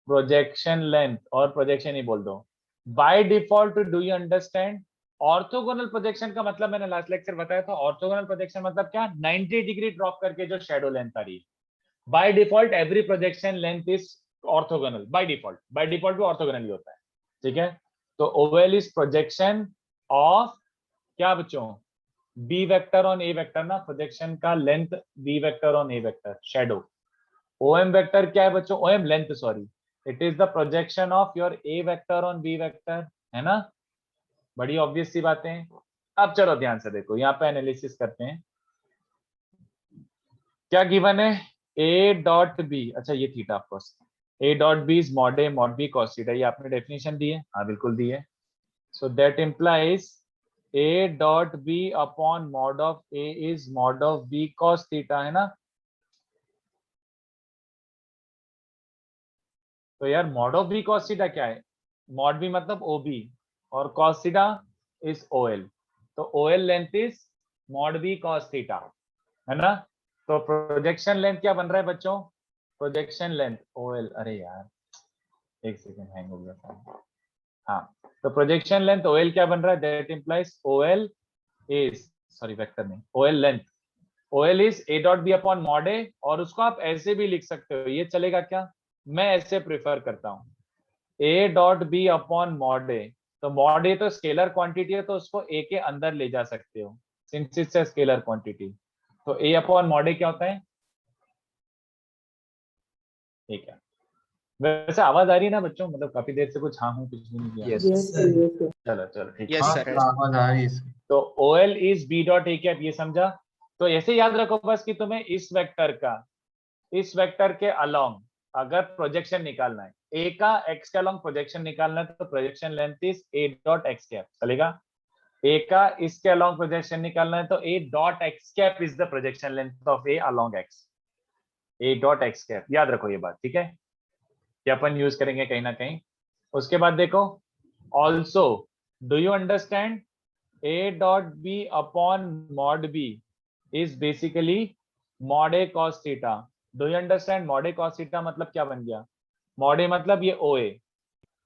प्रोजेक्शन लेंथ, और प्रोजेक्शन ही बोल दो। By default do you understand, orthogonal projection का मतलब मैंने लास्ट लेक्चर बताया था। ऑर्थोगोनल प्रोजेक्शन मतलब क्या, 90 डिग्री ड्रॉप करके जो शेडो लेंथ आ रही है। By default every projection length is orthogonal, by default भी ऑर्थोगोनल ही होता है, ठीक है। तो OL इज प्रोजेक्शन ऑफ क्या बच्चों, B vector on A vector ना, प्रोजेक्शन का length B vector on A vector, shadow. OM vector क्या है बच्चों, OM length, sorry, it is the projection of your A vector on B vector, है ना। बड़ी ऑब्वियस सी बातें हैं। अब चलो ध्यान से देखो, यहाँ पे एनालिसिस करते हैं। क्या गिवन है, A डॉट B, अच्छा ये theta of course, A dot B is mod A mod B cos theta, ये आपने डेफिनेशन दी है, हाँ बिल्कुल दी है। So that implies A dot B upon mod of A is mod of B cos theta, है ना। तो यार mod of B cos theta क्या है, मॉड B मतलब OB, और cos थीटा इज OL, तो OL length is mod B cos theta, है ना। तो प्रोजेक्शन लेंथ क्या बन रहा है बच्चों, प्रोजेक्शन लेंथ OL, अरे यार एक सेकंड हैंग हो गया था। हाँ, तो प्रोजेक्शन लेंथ OL क्या बन रहा है, that implies OL is, sorry vector नहीं, OL length, OL is A dot B upon mod A, और उसको आप ऐसे भी लिख सकते हो, ये चलेगा क्या, मैं ऐसे प्रिफर करता हूँ, A dot B upon mod A। तो मॉड A तो स्केलर क्वांटिटी है, तो उसको A के अंदर ले जा सकते हो, since it's a scalar quantity. तो A अपॉन मॉड A क्या होता है, ठीक है। वैसे आवाज आ रही है ना बच्चों, मतलब काफी देर से कुछ हाँ हूँ कुछ भी नहीं किया। Yes. Yes, sir. Yes, sir. चलो चलो ठीक Yes, है। sir. आवाज आ रही है इसकी। तो OL is B dot A cap, ये समझा। तो ऐसे याद रखो बस कि तुम्हें इस वेक्टर के अलोंग अगर प्रोजेक्शन निकालना है, A का X के अलोंग प्रोजेक्शन निकालना है, तो projection length is A dot X cap, चलेगा। A का इसके अलोंग प्रोजेक्शन निकालना है, तो A dot X cap is the projection length of A along X, A dot X cap, याद रखो ये बात, ठीक है, ये अपन यूज करेंगे कहीं ना कहीं। उसके बाद देखो, also do you understand A dot B upon mod B is basically mod A cos theta. Do you understand, mod A cos theta मतलब क्या बन गया, मॉड A मतलब ये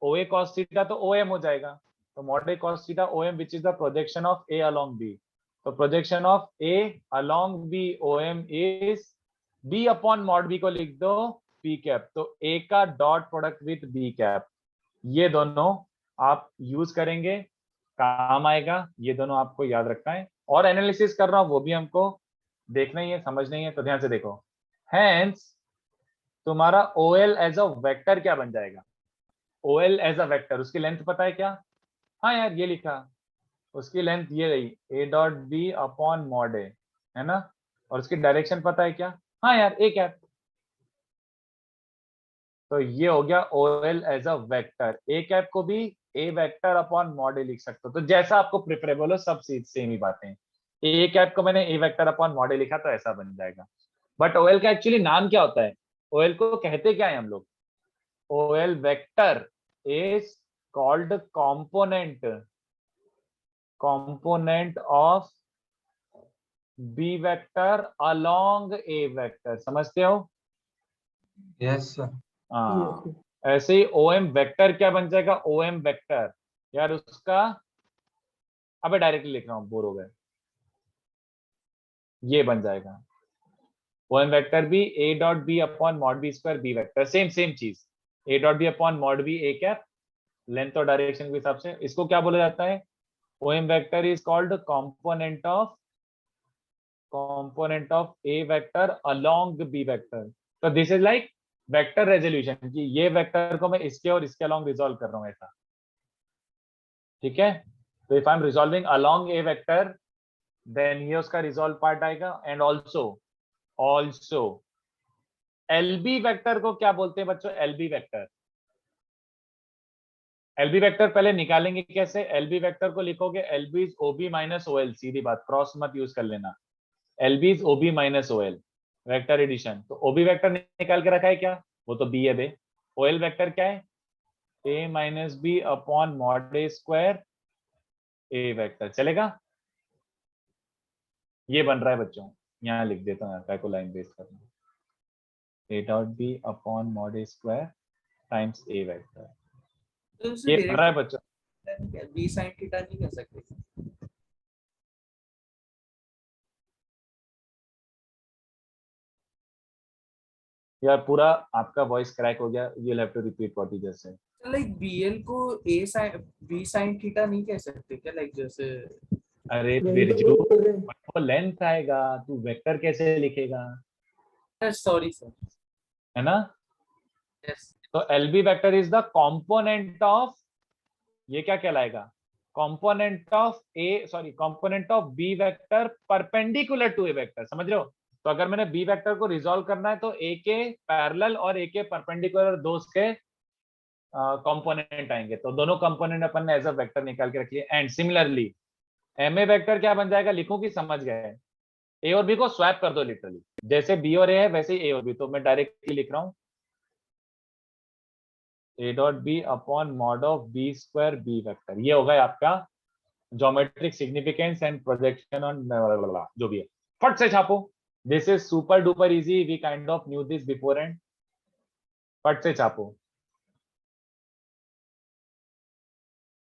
OA cos थीटा तो OM हो जाएगा, तो mod A cos theta OM which is the projection of A along B। तो projection of A along B OM is B upon mod B को लिख दो P कैप, तो A का dot product with B cap, ये दोनों आप use करेंगे, काम आएगा, ये दोनों आपको याद रखना है। और एनालिसिस कर रहा हूं वो भी हमको देखना ही है, समझना ही है, तो ध्यान से देखो। हेंस तुम्हारा OL एज अ वेक्टर क्या बन जाएगा, OL एज अ वेक्टर, उसकी लेंथ पता है क्या, हाँ यार ये लिखा, उसकी लेंथ ये रही A dot B upon mod A, है ना। और उसकी डायरेक्शन पता है क्या, हाँ यार A कैप। तो ये हो गया OL as a vector, A cap को भी A vector upon mod A लिख सकते हो, तो जैसा आपको प्रिफरेबल हो, सब सेम ही बातें। A कैप को मैंने A vector upon mod A लिखा तो ऐसा बन जाएगा। बट OL का एक्चुअली नाम क्या होता है, OL को कहते क्या है हम लोग, OL vector is called component component of b vector along a vector, समझते हो? Yes, sir. हाँ, ऐसे ही OM वेक्टर क्या बन जाएगा? OM वेक्टर यार उसका, अबे डायरेक्टली लिख रहा हूँ, बोर हो गए, ये बन जाएगा OM वेक्टर भी a dot B upon mod B square b vector, same चीज, a dot B upon mod b a cap, length और डायरेक्शन के हिसाब से। इसको क्या बोला जाता है? OM vector is called component of a vector along b vector. तो this is like vector resolution कि ये वेक्टर को मैं इसके और इसके अलोंग रिजॉल्व कर रहा हूँ ऐसा, ठीक है? तो if I am resolving along a vector then ये उसका रिजॉल्व पार्ट आएगा। एंड ऑल्सो एलबी वेक्टर को क्या बोलते हैं बच्चों? एलबी वेक्टर, एलबी वेक्टर पहले निकालेंगे कैसे? एलबी वेक्टर को लिखोगे LB is OB minus OL, सीधी बात, क्रॉस मत यूज कर लेना, LB is OB minus OL, vector addition. तो ओबी वेक्टर निकाल के रखा है क्या? वो तो बी है बे। ओएल वेक्टर क्या है? ए माइनस बी अपॉन मॉड ए स्क्वायर ए वेक्टर, चलेगा? ये बन रहा है बच्चों, यहाँ लिख देता हूँ, क्या को लाइन बेस करना, A dot B upon mod A square times A vector, तो उसे ये बन रहा है बच्चों। डायरेक्ट b sin थीटा नहीं कर सकते? यार पूरा आपका वॉइस क्रैक हो गया, you will have to repeat what you just said. Like bl को a sin b sin theta नहीं कह सकते क्या? लाइक जैसे अरे वही तो बिरजू, बात कर रहे हैं। वो लेंथ आएगा, तू वेक्टर कैसे लिखेगा, सॉरी सर। है ना? यस। तो LB vector is the component of, ये क्या कहलाएगा? Component of A, sorry, component of B vector perpendicular to A vector, समझ रहे हो? तो अगर मैंने बी वेक्टर को रिजॉल्व करना है तो ए के पैरेलल और ए के परपेंडिकुलर दो उसके कंपोनेंट आएंगे, तो दोनों कंपोनेंट अपन ने एज अ वेक्टर निकाल के रख लिए। And similarly M A vector क्या बन जाएगा? लिखूं कि समझ गए? ए और बी को स्वैप कर दो लिटरली, जैसे बी और ए है वैसे ही ए और बी, तो मैं डायरेक्टली लिख रहा हूँ a dot B upon mod of b square b vector, ये होगा आपका geometric significance and projection on जो भी है, फट से छापो। This is super duper easy, we kind of knew this before and, फट से छापो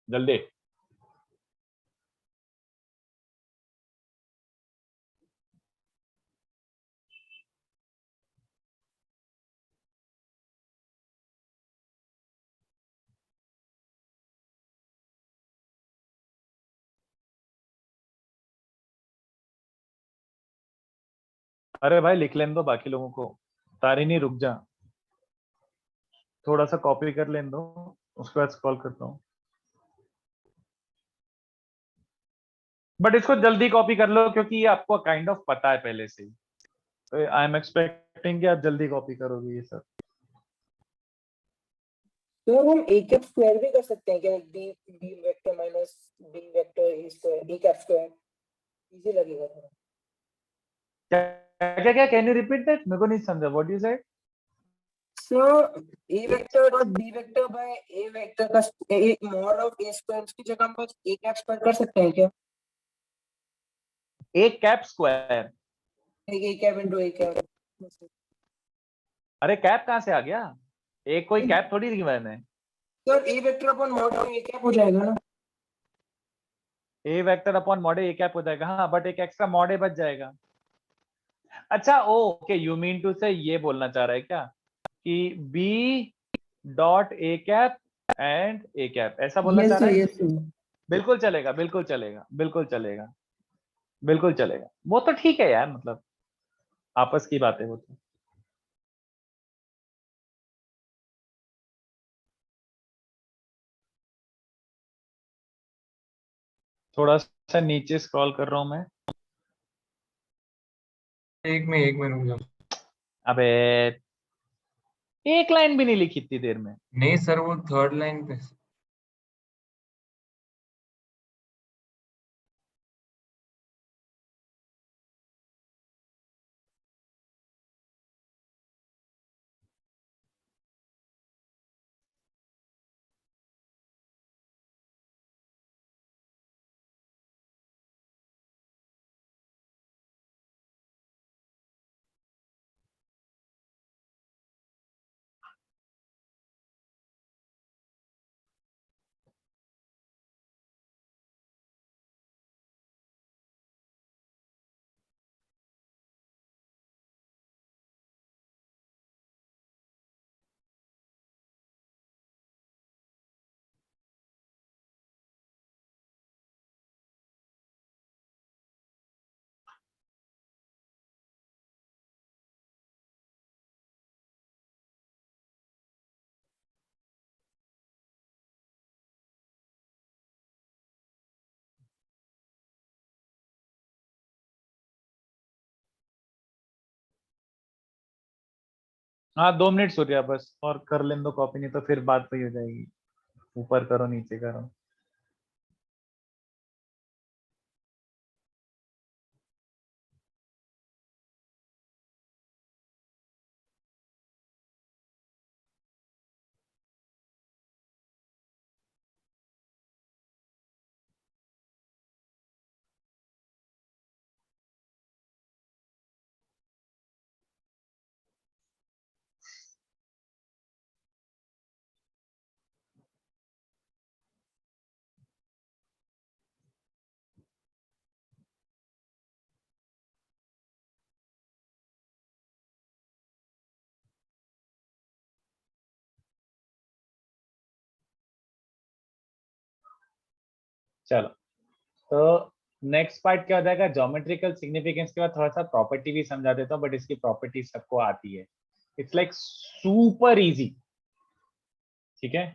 जल्दी। अरे भाई लिख लेने दो बाकी लोगों को, तारिनी रुक जा, थोड़ा सा कॉपी कर लेने दो, उसके बाद स्क्रॉल करता हूँ। बट इसको जल्दी कॉपी कर लो क्योंकि ये आपको काइंड ऑफ पता है पहले से ही, आई एम एक्सपेक्टिंग कि आप जल्दी कॉपी करोगे ये सब। तो हम a कैप स्क्वायर भी कर सकते हैं क्या? b vector minus b vector a square b cap square, easy लगेगा थोड़ा। क्या क्या क्या, कैन यू रिपीट दैट? मेरे को नहीं समझा, what you said? So a vector dot b vector by a vector का a mod of a square, उसकी जगह हम बस a कैप स्क्वायर कर सकते हैं क्या? A cap square? a cap into a cap. अरे कैप कहाँ से आ गया? एक कोई कैप थोड़ी दी मैंने। Sir a vector upon mod of a cap हो जाएगा ना? ए vector upon mod A cap हो जाएगा, हाँ, बट एक एक्स्ट्रा मॉड ए बच जाएगा। अच्छा ओके, यू मीन टू से ये बोलना चाह रहा है क्या कि B dot A cap and A cap, ऐसा बोलना चाह रहा है? Yes sir. बिल्कुल चलेगा, बिल्कुल चलेगा, बिल्कुल चलेगा, बिल्कुल चलेगा, वो तो ठीक है यार, मतलब आपस की बात है वो तो। थोड़ा सा नीचे स्क्रॉल कर रहा हूं मैं। एक में रुक जाओ। अबे एक लाइन भी नहीं लिखी इतनी देर में। नहीं सर, वो थर्ड लाइन पे हाँ 2 मिनट सूर्या बस, और कर लें दो कॉपी, नहीं तो फिर बात वही हो जाएगी, ऊपर करो नीचे करो। चलो, तो नेक्स्ट पार्ट क्या हो जाएगा, ज्योमेट्रिकल सिग्निफिकेंस के बाद थोड़ा सा प्रॉपर्टी भी समझा देता हूँ, बट इसकी प्रॉपर्टी सबको आती है, इट्स लाइक सुपर इजी। ठीक है,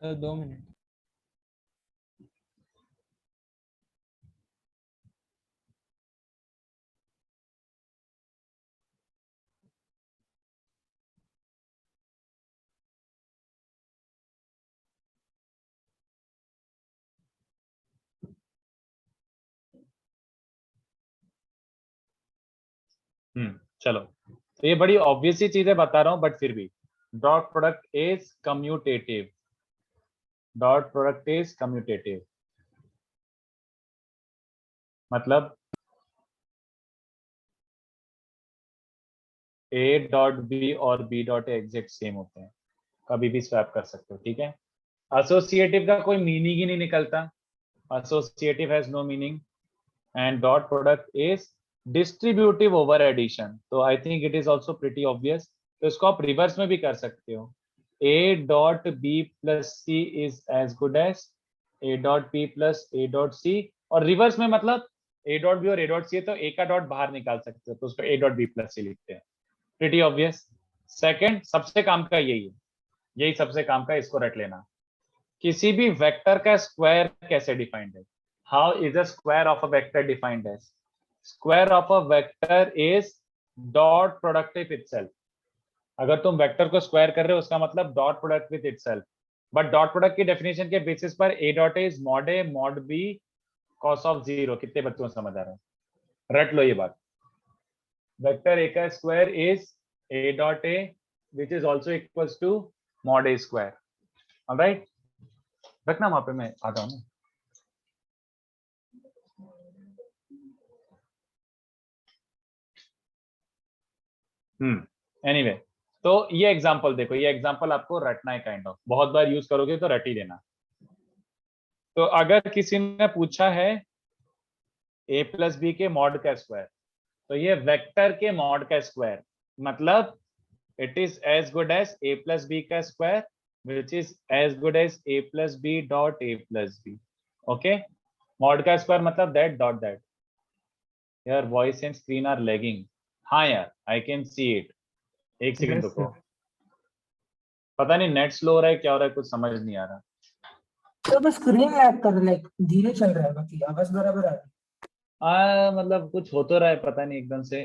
सर 2 मिनट। चलो, तो ये बड़ी ऑब्वियस सी चीजें बता रहा हूं, बट फिर भी dot product is commutative, dot product is commutative मतलब ए डॉट बी और B dot A exact same होते हैं, कभी भी स्वैप कर सकते हो। ठीक है, एसोसिएटिव का कोई मीनिंग ही नहीं निकलता, associative has no meaning, and dot product is distributive over addition, तो I think it is also pretty obvious. तो इसको आप रिवर्स में भी कर सकते हो, a dot b plus c is as good as a dot b plus a dot c, और रिवर्स में मतलब ए डॉट बी और ए डॉट सी है तो ए का डॉट बाहर निकाल सकते हो, तो उसको ए डॉट बी प्लस सी लिखते हैं, प्रिटी ऑब्वियस। सेकंड सबसे काम का यही है, यही सबसे काम का, इसको रट लेना। किसी भी वेक्टर का स्क्वायर कैसे डिफाइंड है, how is a square of a vector defined as, square of a vector is dot product with itself. अगर तुम वेक्टर को स्क्वायर कर रहे हो उसका मतलब dot product with itself, but dot product की डेफिनेशन के बेसिस पर A dot is mod A mod B cos of zero. कितने बच्चों को समझ आ रहा है, रट लो ये बात। वेक्टर ए का square is A dot A which is also equals to mod A square. Alright, रखना वहां पे, मैं आता हूँ। एनीवे, तो ये एग्जांपल देखो, ये एग्जांपल आपको रटना है, काइंड ऑफ बहुत बार यूज करोगे तो रट ही देना। तो अगर किसी ने पूछा है a प्लस बी के मॉड का स्क्वायर, तो ये वेक्टर के मॉड का स्क्वायर मतलब it is as good as a plus B का square which is as good as a plus B dot a plus b. Okay, mod का square मतलब दैट डॉट दैट। यार voice and screen are lagging. हाँ यार, I can see it. एक second रुको, पता नहीं नेट स्लो हो रहा है क्या हो रहा है, कुछ समझ नहीं आ रहा। तो बस स्क्रीन लैग कर, लाइक धीरे चल रहा है, बाकी आवाज बराबर आ रही है। मतलब कुछ हो तो रहा है, पता नहीं एकदम से।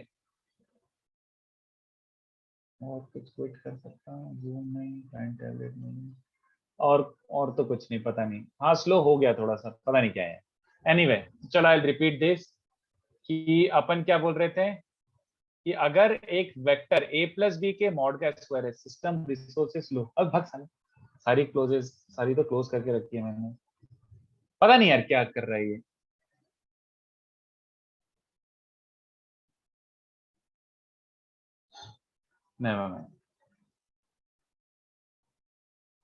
और कुछ क्विट कर सकता हूँ, जूम नहीं, टाइम टैबलेट नहीं, और तो कुछ नहीं, पता नहीं। हाँ स्लो हो गया थोड़ा सा, पता नहीं क्या है। एनीवे, चलो आई रिपीट दिस, कि अपन क्या बोल रहे थे कि अगर एक वेक्टर a प्लस बी के मॉड का स्क्वायर है, सिस्टम रिसोर्सेस लो, अब भाग सारी क्लोजेस, सारी तो क्लोज करके रखी है मैंने, पता नहीं यार क्या कर रहा है ये। नहीं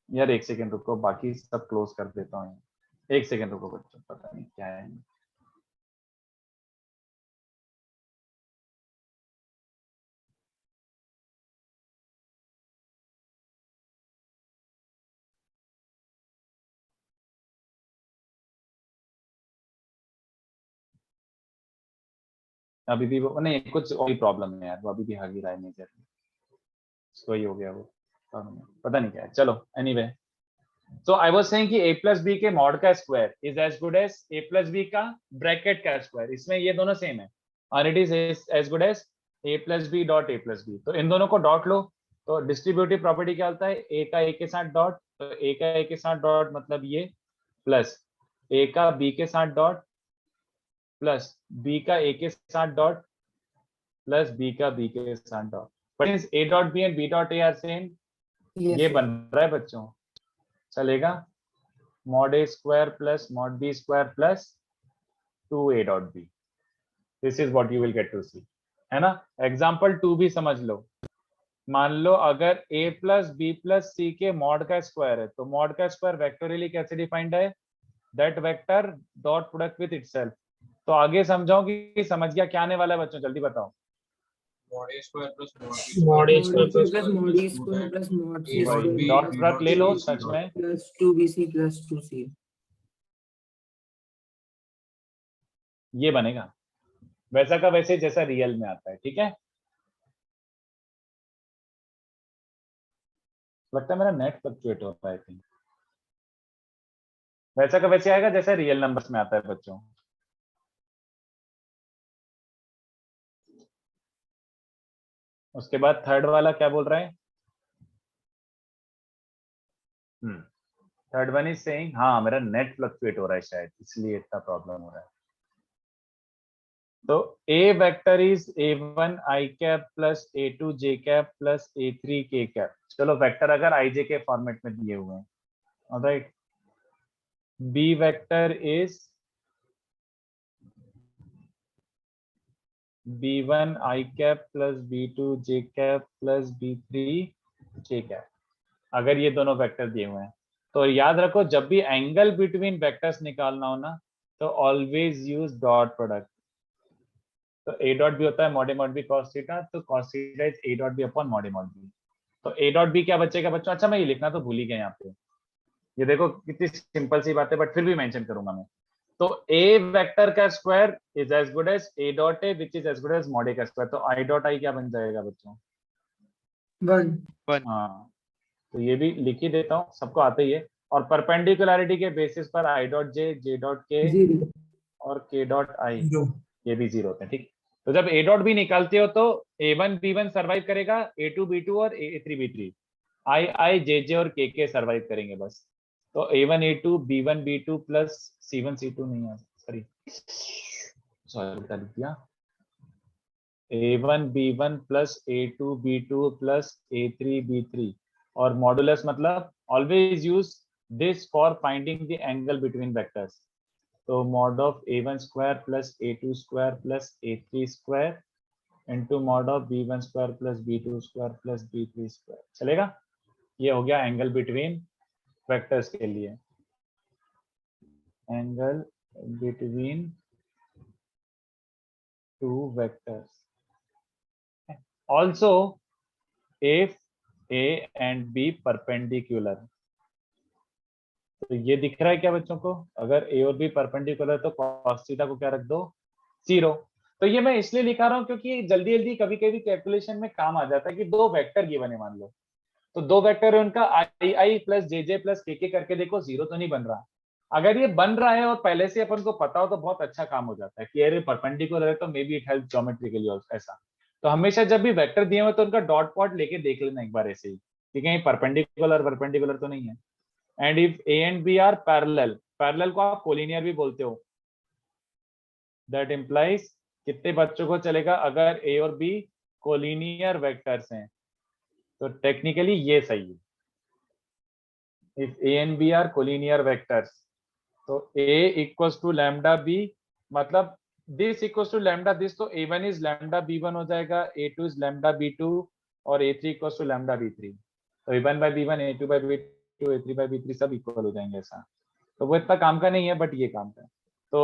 यार, एक सेकंड रुको, बाकी सब क्लोज कर देता हूँ। एक सेकंड रुको बच्चों, पता नहीं क्या है। अभी भी वो नहीं, कुछ और प्रॉब्लम है यार, वो अभी भी हागी रहा है मेजर, इसको ही हो गया वो, पता नहीं क्या है। चलो anyway, so I was saying कि a प्लस बी के मॉड का square is as good as a plus B का ब्रैकेट का स्क्वायर, इसमें ये दोनों सेम है, और it is as good as a plus B dot a plus B. तो इन दोनों को डॉट लो, तो डिस्ट्रीब्यूटिव प्रॉपर्टी क्या होता है, ए का ए के साथ डॉट, तो ए का ए के साथ डॉट मतलब ये, प्लस ए का बी के साथ डॉट, प्लस बी का ए के साथ डॉट, प्लस बी का बी के साथ dot. But a dot b and b dot a are same, Yes, ये sir. बन रहा है बच्चों, चलेगा। Mod A square plus mod B square plus 2a dot b, this is what you will get to see, है ना। Example 2 भी समझ लो। मान लो अगर a प्लस बी प्लस सी के मॉड का स्क्वायर है, तो मॉड का स्क्वायर वेक्टोरियली कैसे डिफाइंड है, that vector dot product with itself. तो आगे समझाऊं कि समझ गया क्या आने वाला है बच्चों, जल्दी बताओ। mod a square Mod plus plus mod e square plus mod c वही square डॉट plus प्रोडक्ट ले लो 2bc सच में, plus 2bc plus 2c. ये बनेगा वैसा का वैसे जैसा रियल में आता है, ठीक है। लगता है मेरा नेट फ्लक्चुएट होता है, आई थिंक वैसा का वैसे आएगा जैसा रियल नंबर्स में आता है बच्चों। उसके बाद थर्ड वाला क्या बोल रहा है, थर्ड वन इज सेइंग, हाँ मेरा नेट फ्लक्चुएट हो रहा है शायद इसलिए इतना प्रॉब्लम हो रहा है। तो a vector is a1 i cap plus a2 j cap plus a3 k cap. चलो वेक्टर अगर ij के फॉर्मेट में दिए हुए हैं, alright. B vector is b1 i cap plus b2 j cap plus b3 k cap, अगर ये दोनों वेक्टर दिए हुए हैं। तो याद रखो जब भी एंगल बिटवीन वेक्टर्स निकालना हो ना, तो ऑलवेज यूज डॉट प्रोडक्ट। तो ए डॉट बी होता है mod A mod B cos theta, तो cos theta is A dot B upon mod A mod B. तो ए डॉट बी क्या बचेगा बच्चों, अच्छा मैं ये लिखना तो भूल ही गया यहाँ पे, ये देखो कितनी सिंपल सी बात है बट फिर भी मेंशन करूंगा मैं। तो ए वेक्टर का square is as good as a dot A which is as good as mod a का स्क्वायर। तो आई डॉट आई क्या बन जाएगा बच्चों, 1. हाँ तो ये भी लिख ही देता हूँ, सबको आता ही है। और परपेंडिकुलरिटी के बेसिस पर I dot J, J dot के 0. और के डॉट आई ये भी 0 होते हैं, ठीक। तो जब ए डॉट बी निकालते हो तो a1 b1 सर्वाइव करेगा, a2 b2 और a3 b3, आई जे जे और के सर्वाइव करेंगे बस। तो a1 a2 b1 b2 plus c1 c2 नहीं है, सॉरी बता दिया, a1 b1 plus a2 b2 plus a3 b3, और मॉडुलस मतलब always use this for finding the angle between vectors. तो mod of a1 square plus a2 square plus a3 square into mod of b1 square plus b2 square plus b3 square, चलेगा। ये हो गया angle between vectors के लिए, angle between two vectors. Also if a and b perpendicular, तो ये दिख रहा है क्या बच्चों को, अगर a और b परपेंडिकुलर तो cos थीटा को क्या रख दो 0। तो ये मैं इसलिए लिखा रहा हूँ क्योंकि जल्दी जल्दी कभी कभी कैलकुलेशन में काम आ जाता है कि दो वेक्टर गिवन है मान लो, तो दो वेक्टर है उनका आई आई प्लस जे जे प्लस के करके देखो 0 तो नहीं बन रहा। अगर ये बन रहा है और पहले से अपन को पता हो तो बहुत अच्छा काम हो जाता है कि अरे परपेंडिकुलर है तो may be it help geometrically ऐसा। तो हमेशा जब भी वेक्टर दिए हुए तो उनका डॉट पॉट लेके देख लेना एक बार ऐसे ही कि कहीं परपेंडिकुलर परपेंडिकुलर तो नहीं है। And if A and B are parallel, parallel को आप कोलिनियर भी बोलते हो, दैट इंप्लाइज कितने बच्चों को चलेगा, अगर ए और बी कोलिनियर वेक्टर्स हैं तो टेक्निकली ये सही है। If A and B are collinear vectors तो a equals to lambda b, मतलब this equals to lambda this, तो a1 इज लैम्डा b1 हो जाएगा, a2 इज लैम्डा b2 और a3 equals to lambda b3। तो a1 bye b1, a2 bye b2, a3 bye b3 सब equal हो जाएंगे ऐसा। तो वो इतना काम का नहीं है बट ये काम का है। तो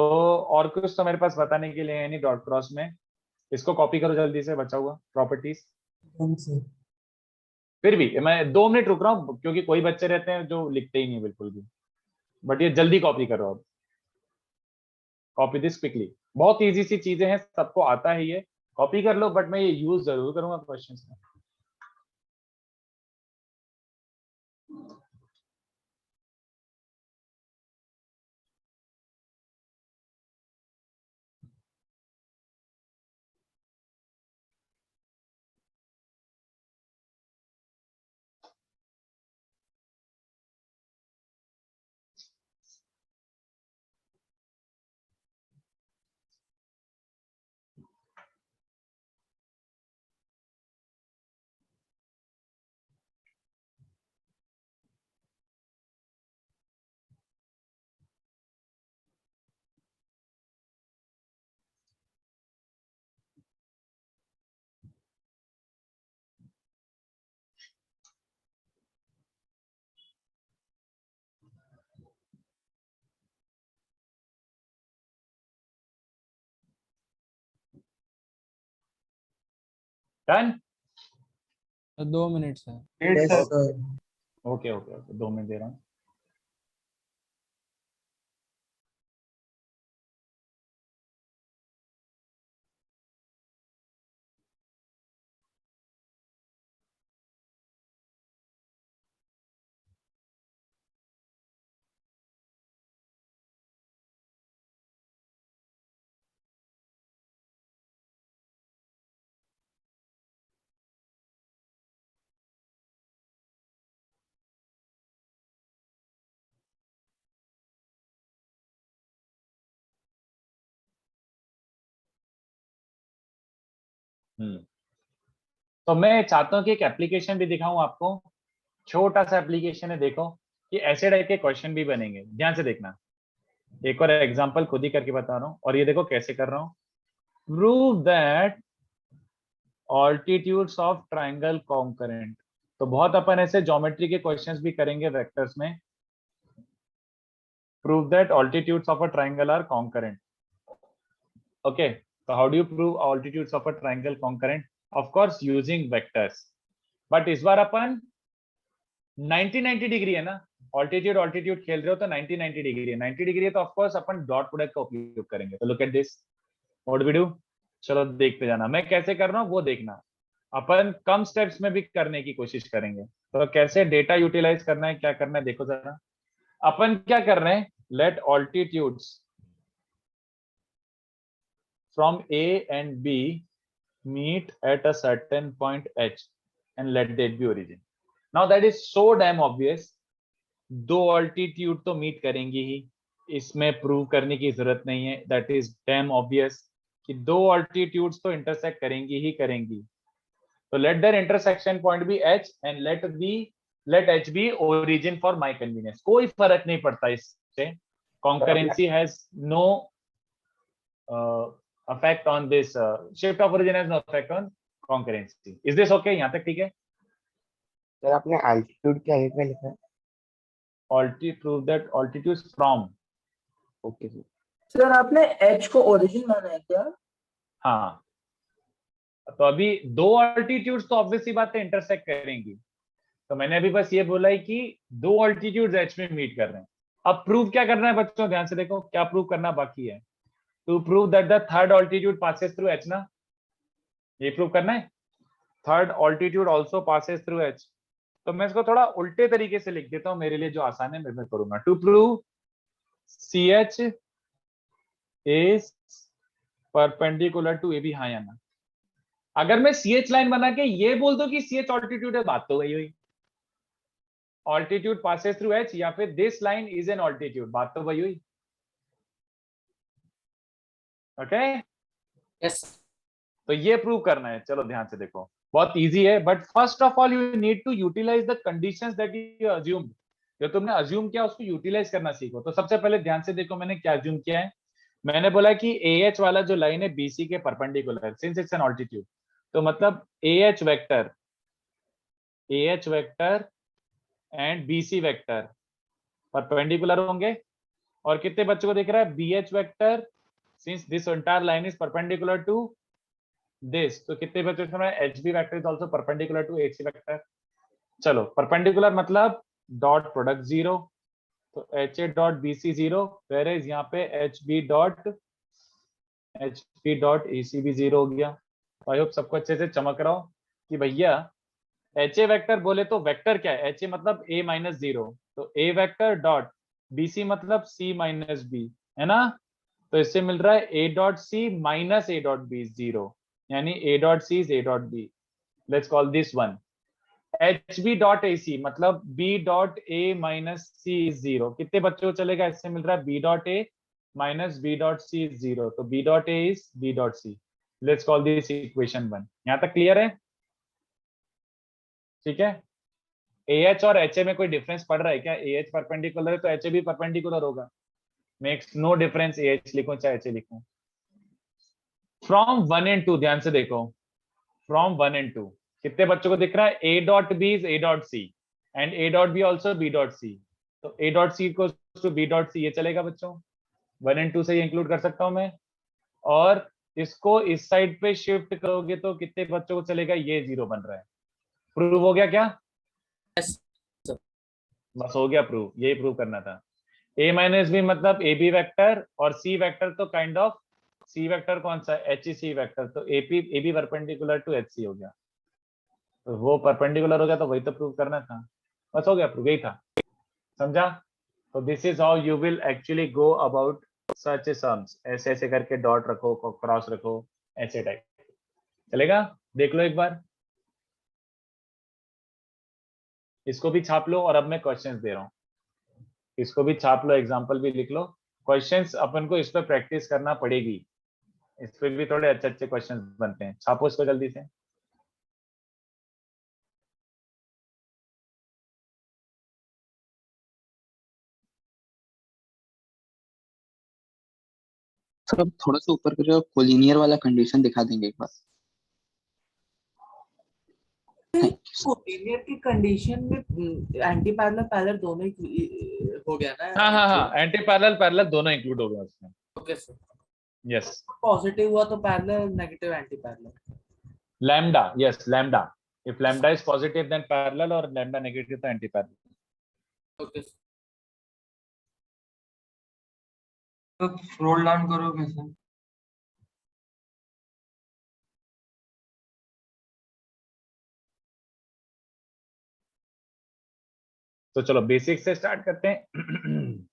और कुछ तो मेरे पास बताने के लिए है नहीं डॉट क्रॉस में, इसको कॉपी करो जल्दी से, बचा हुआ प्रॉपर्टीज। फिर भी मैं 2 मिनट रुक रहा हूँ क्योंकि कोई बच्चे रहते हैं जो लिखते ही नहीं बिल्कुल भी, बट ये जल्दी कॉपी करो अब, कॉपी दिस क्विकली। बहुत इजी सी चीजें हैं, सबको आता है ये, कॉपी कर लो, बट मैं ये यूज जरूर करूंगा क्वेश्चंस में। डन? 2 मिनट्स है। Yes, sir. Okay okay okay, 2 minute दे रहा हूँ। तो मैं चाहता हूँ कि एक एप्लीकेशन भी दिखाऊं आपको, छोटा सा एप्लीकेशन है, देखो कि ऐसे टाइप के क्वेश्चन भी बनेंगे, ध्यान से देखना। एक और एग्जांपल खुद ही करके बता रहा हूँ, और ये देखो कैसे कर रहा हूँ। Prove that altitudes of triangle concurrent. तो बहुत अपन ऐसे ज्योमेट्री के क्वेश्चंस भी करेंगे वेक्टर्स में। Prove that altitudes of a triangle are concurrent. Okay, so how do you prove altitudes of a triangle concurrent? Of course using vectors, but इस बार अपन 90 degree है ना, ऑल्टीट्यूड ऑल्टीट्यूड खेल रहे हो तो 90 डिग्री है, 90 डिग्री है तो ऑफ कोर्स अपन डॉट प्रोडक्ट का उपयोग करेंगे। तो look at this, what we do, चलो देखते जाना, मैं कैसे कर रहा हूँ वो देखना। अपन कम स्टेप्स में भी करने की कोशिश करेंगे। तो कैसे डेटा यूटिलाइज करना है, क्या करना है, देखो जरा। अपन क्या कर रहे हैं, let altitudes from A and B meet at a certain point H and let that be origin. Now that is so damn obvious, दो altitude तो meet करेंगी ही, इसमें प्रूव करने की जरूरत नहीं है, that is damn obvious कि दो altitudes तो intersect करेंगी ही करेंगी। तो let their intersection point be H and let H be origin for my convenience। कोई फर्क नहीं पड़ता इससे, concurrency has no effect on this, shift of origin has no effect on concurrency. Is this okay? यहाँ तक ठीक है? Sir आपने altitude क्या क्या लिखा है? Prove that altitudes from. Okay sir आपने h को origin माना है क्या? हाँ, तो अभी दो ऑल्टीट्यूड्स तो ऑब्वियसली बात है इंटरसेक्ट करेंगी, तो मैंने अभी बस ये बोला है कि दो ऑल्टीट्यूड्स h में मीट कर रहे हैं। अब प्रूव क्या करना है बच्चों, ध्यान से देखो क्या प्रूव करना बाकी है। To prove that the third altitude passes through H ना, ये प्रूव करना है, third altitude also passes through H। तो मैं इसको थोड़ा उल्टे तरीके से लिख देता हूं, मेरे लिए जो आसान है मैं करूंगा। To prove CH is perpendicular to AB, हाँ या ना। अगर मैं CH लाइन बना के ये बोल दो कि CH ऑल्टीट्यूड है, बात तो वही हुई। ऑल्टीट्यूड passes through H या फिर this line is an altitude, बात तो वही हुई। ओके यस तो ये प्रूव करना है, चलो ध्यान से देखो, बहुत इजी है, but first of all you need to utilise the conditions that you assumed. जो तुमने अज्यूम किया उसको यूटिलाइज करना सीखो। तो सबसे पहले ध्यान से देखो मैंने क्या अज्यूम किया है। मैंने बोला कि AH वाला जो लाइन है BC के perpendicular, since it's an altitude, तो मतलब AH vector and BC vector perpendicular होंगे। और कितने बच्चों को दिख रहा है, BH vector, since this entire line is perpendicular to this, तो कितने बच्चों को HB vector is also perpendicular to HC vector. चलो परपेंडिकुलर मतलब डॉट प्रोडक्ट 0, तो HA डॉट BC 0, whereas यहाँ पे HB डॉट AC भी 0 हो गया। आई होप सबको अच्छे से चमक रहा हो कि भैया HA वेक्टर बोले तो वेक्टर क्या है, HA मतलब A माइनस 0, तो A वेक्टर डॉट BC मतलब C माइनस B, है ना। तो इससे मिल रहा है A dot C minus A dot B 0, यानी A dot C is A dot B। Let's call this one. HB dot AC मतलब B dot A minus C is 0। कितने बच्चों को चलेगा, इससे मिल रहा है B dot A minus B dot C is 0, तो B dot A is B dot C। Let's call this equation 1। यहाँ तक क्लियर है? ठीक है। AH और HA में कोई डिफरेंस पड़ रहा है क्या? AH परपेंडिकुलर है तो HA भी परपेंडिकुलर होगा, मेक्स नो डिफरेंस AH लिखूं चाहे HA लिखूं। फ्रॉम 1 and 2 ध्यान से देखो, फ्रॉम 1 and 2 कितने बच्चों को दिख रहा है, A dot B is A dot C and A dot B also B dot C, तो A डॉट C को B डॉट C, ये चलेगा बच्चों, 1 and 2 से ये इंक्लूड कर सकता हूं मैं। और इसको इस साइड पे शिफ्ट करोगे तो कितने बच्चों को चलेगा, ये 0 बन रहा है। प्रूव हो गया क्या? Yes, sir. बस हो गया प्रूव, यही प्रूव करना था। a माइनस बी मतलब ए बी वेक्टर, और सी वेक्टर तो काइंड ऑफ, सी वेक्टर कौन सा है, एच सी वेक्टर, तो A B perpendicular to H C हो गया, तो वो परपेंडिकुलर हो गया, तो वही तो प्रूव करना था। बस हो गया प्रूव, यही था। समझा? तो this is how you will actually go about such sums. ऐसे ऐसे करके डॉट रखो, क्रॉस रखो, ऐसे टाइप चलेगा। देख लो एक बार, इसको भी छाप लो, और अब मैं क्वेश्चंस दे रहा हूँ, इसको भी छाप लो, एग्जांपल भी लिख लो। क्वेश्चंस अपन को इस पर प्रैक्टिस करना पड़ेगी, इस पे भी थोड़े अच्छे अच्छे क्वेश्चंस बनते हैं। छापो इसको जल्दी से। सर अब थोड़ा सा ऊपर करिए, कोलिनियर वाला कंडीशन दिखा देंगे एक बार। कोलिनियर की कंडीशन में एंटी पैरेलल पैरेलल दोनों ही हो गया ना? हाँ हाँ हाँ, एंटी पैरेलल पैरेलल दोनों इंक्लूड हो गए उसमें। Okay sir. यस, पॉजिटिव हुआ तो parallel, negative anti parallel. Lambda, yes lambda, if lambda is positive then parallel, और लैम्डा नेगेटिव तो एंटी पैरेलल। Okay sir. तो स्क्रॉल डाउन करोगे सर? तो चलो बेसिक से स्टार्ट करते हैं।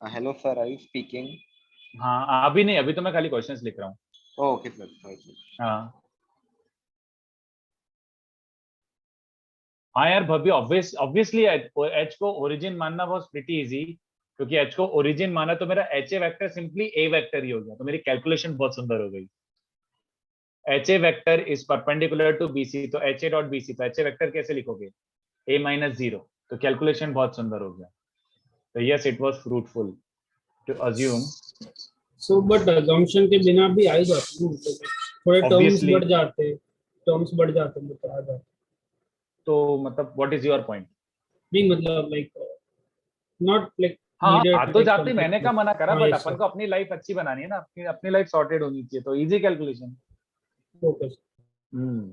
Hello sir, are you speaking? हाँ अभी नहीं, अभी तो मैं खाली क्वेश्चंस लिख रहा हूँ। ओके सर, हाँ हाँ यार भव्य, ऑब्वियसली एच को ओरिजिन मानना वाज प्रीटी इजी, क्योंकि एच को ओरिजिन माना तो मेरा H A vector simply A vector ही हो गया, तो मेरी कैलकुलेशन बहुत सुंदर हो गई। H A vector is perpendicular to BC, तो एच ए डॉट बीसी, तो एच ए वेक्टर कैसे लिखोगे, ए माइनस 0, तो कैलकुलेशन बहुत सुंदर हो गया। तो yes, it was fruitful to assume. So but assumption के बिना भी आ ही जाते हैं, मतलब थोड़े टर्म्स Obviously. बढ़ जाते हैं, टर्म्स बढ़ जाते हैं तो आ जाते हैं। तो मतलब व्हाट इज योर पॉइंट? नहीं मतलब लाइक नॉट लाइक हाँ needed आ तो like जाते, मैंने completely। क्या मना करा, हाँ बट yes अपन sir, को अपनी लाइफ अच्छी बनानी है ना, अपनी अपनी लाइफ सॉर्टेड होनी चाहिए, तो इजी कैलकुलेशन। focus। हम्म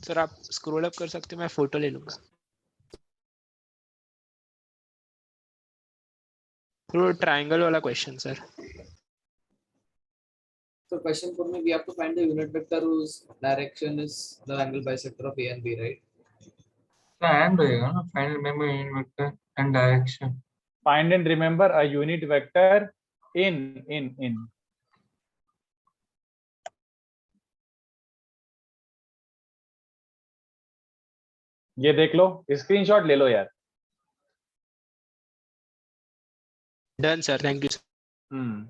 सर आप स्क्रॉल अप कर सकते हो, मैं फोटो ले लूंगा। वो ट्रायंगल वाला क्वेश्चन सर. So question 4 में we have to find the unit vector whose direction is the angle bisector of A and B, right? तो एंड होएगा ना, find remember unit vector and direction. Find and remember a unit vector in ये देख लो, screenshot ले लो यार. Done sir. Thank you. हम्म.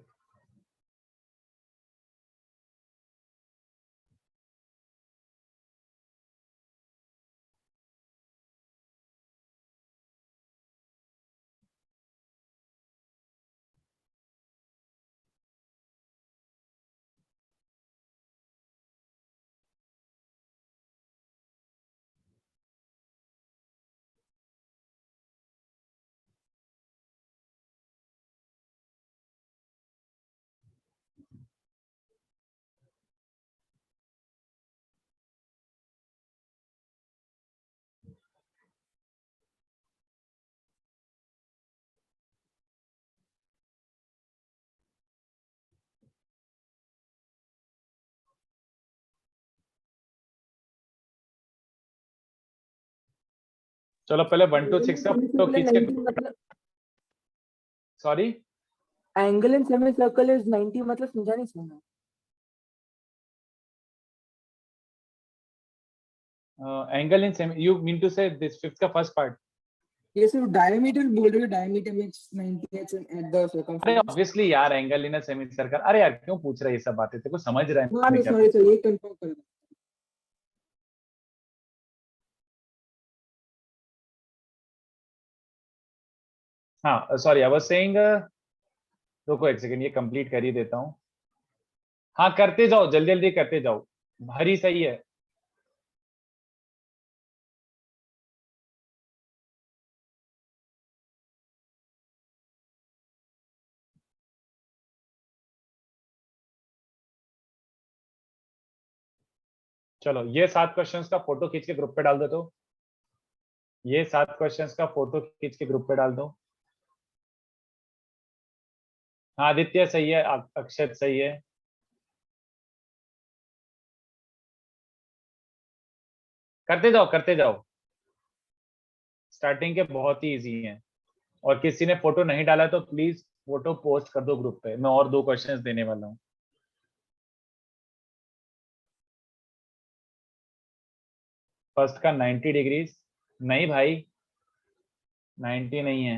चलो पहले 1 to 6 का फोटो खींच के. मतलब sorry, angle in semi circle is 90 मतलब समझा नहीं समझा. Angle in semi, you mean to say this fifth का फर्स्ट पार्ट. ये सिर्फ डायमीटर बोल रहे हो, डायमीटर मेक्स 90 एट द अरे सर्कमफरेंस. ऑब्वियसली यार, angle in a semi circle. अरे यार क्यों पूछ रहा है ये सब बातें, तेरे को समझ रहा है मैं क्या सॉरी सर, ये कंफर्म कर दो. हाँ सॉरी, आई वाज सेइंग, रुको एक सेकंड, ये कंप्लीट कर ही देता हूँ. हाँ करते जाओ, जल्दी जल्दी करते जाओ, हरी सही है. चलो ये 7 क्वेश्चंस का फोटो खींच के ग्रुप पे डाल दो. तो ये 7 क्वेश्चंस का फोटो खींच के ग्रुप पे डाल दो. हाँ आदित्य सही है, अक्षत सही है. करते जाओ करते जाओ, स्टार्टिंग के बहुत ही इजी हैं. और किसी ने फोटो नहीं डाला तो प्लीज फोटो पोस्ट कर दो ग्रुप पे, मैं और 2 क्वेश्चंस देने वाला हूँ. फर्स्ट का 90 डिग्रीज, नहीं भाई 90 नहीं है.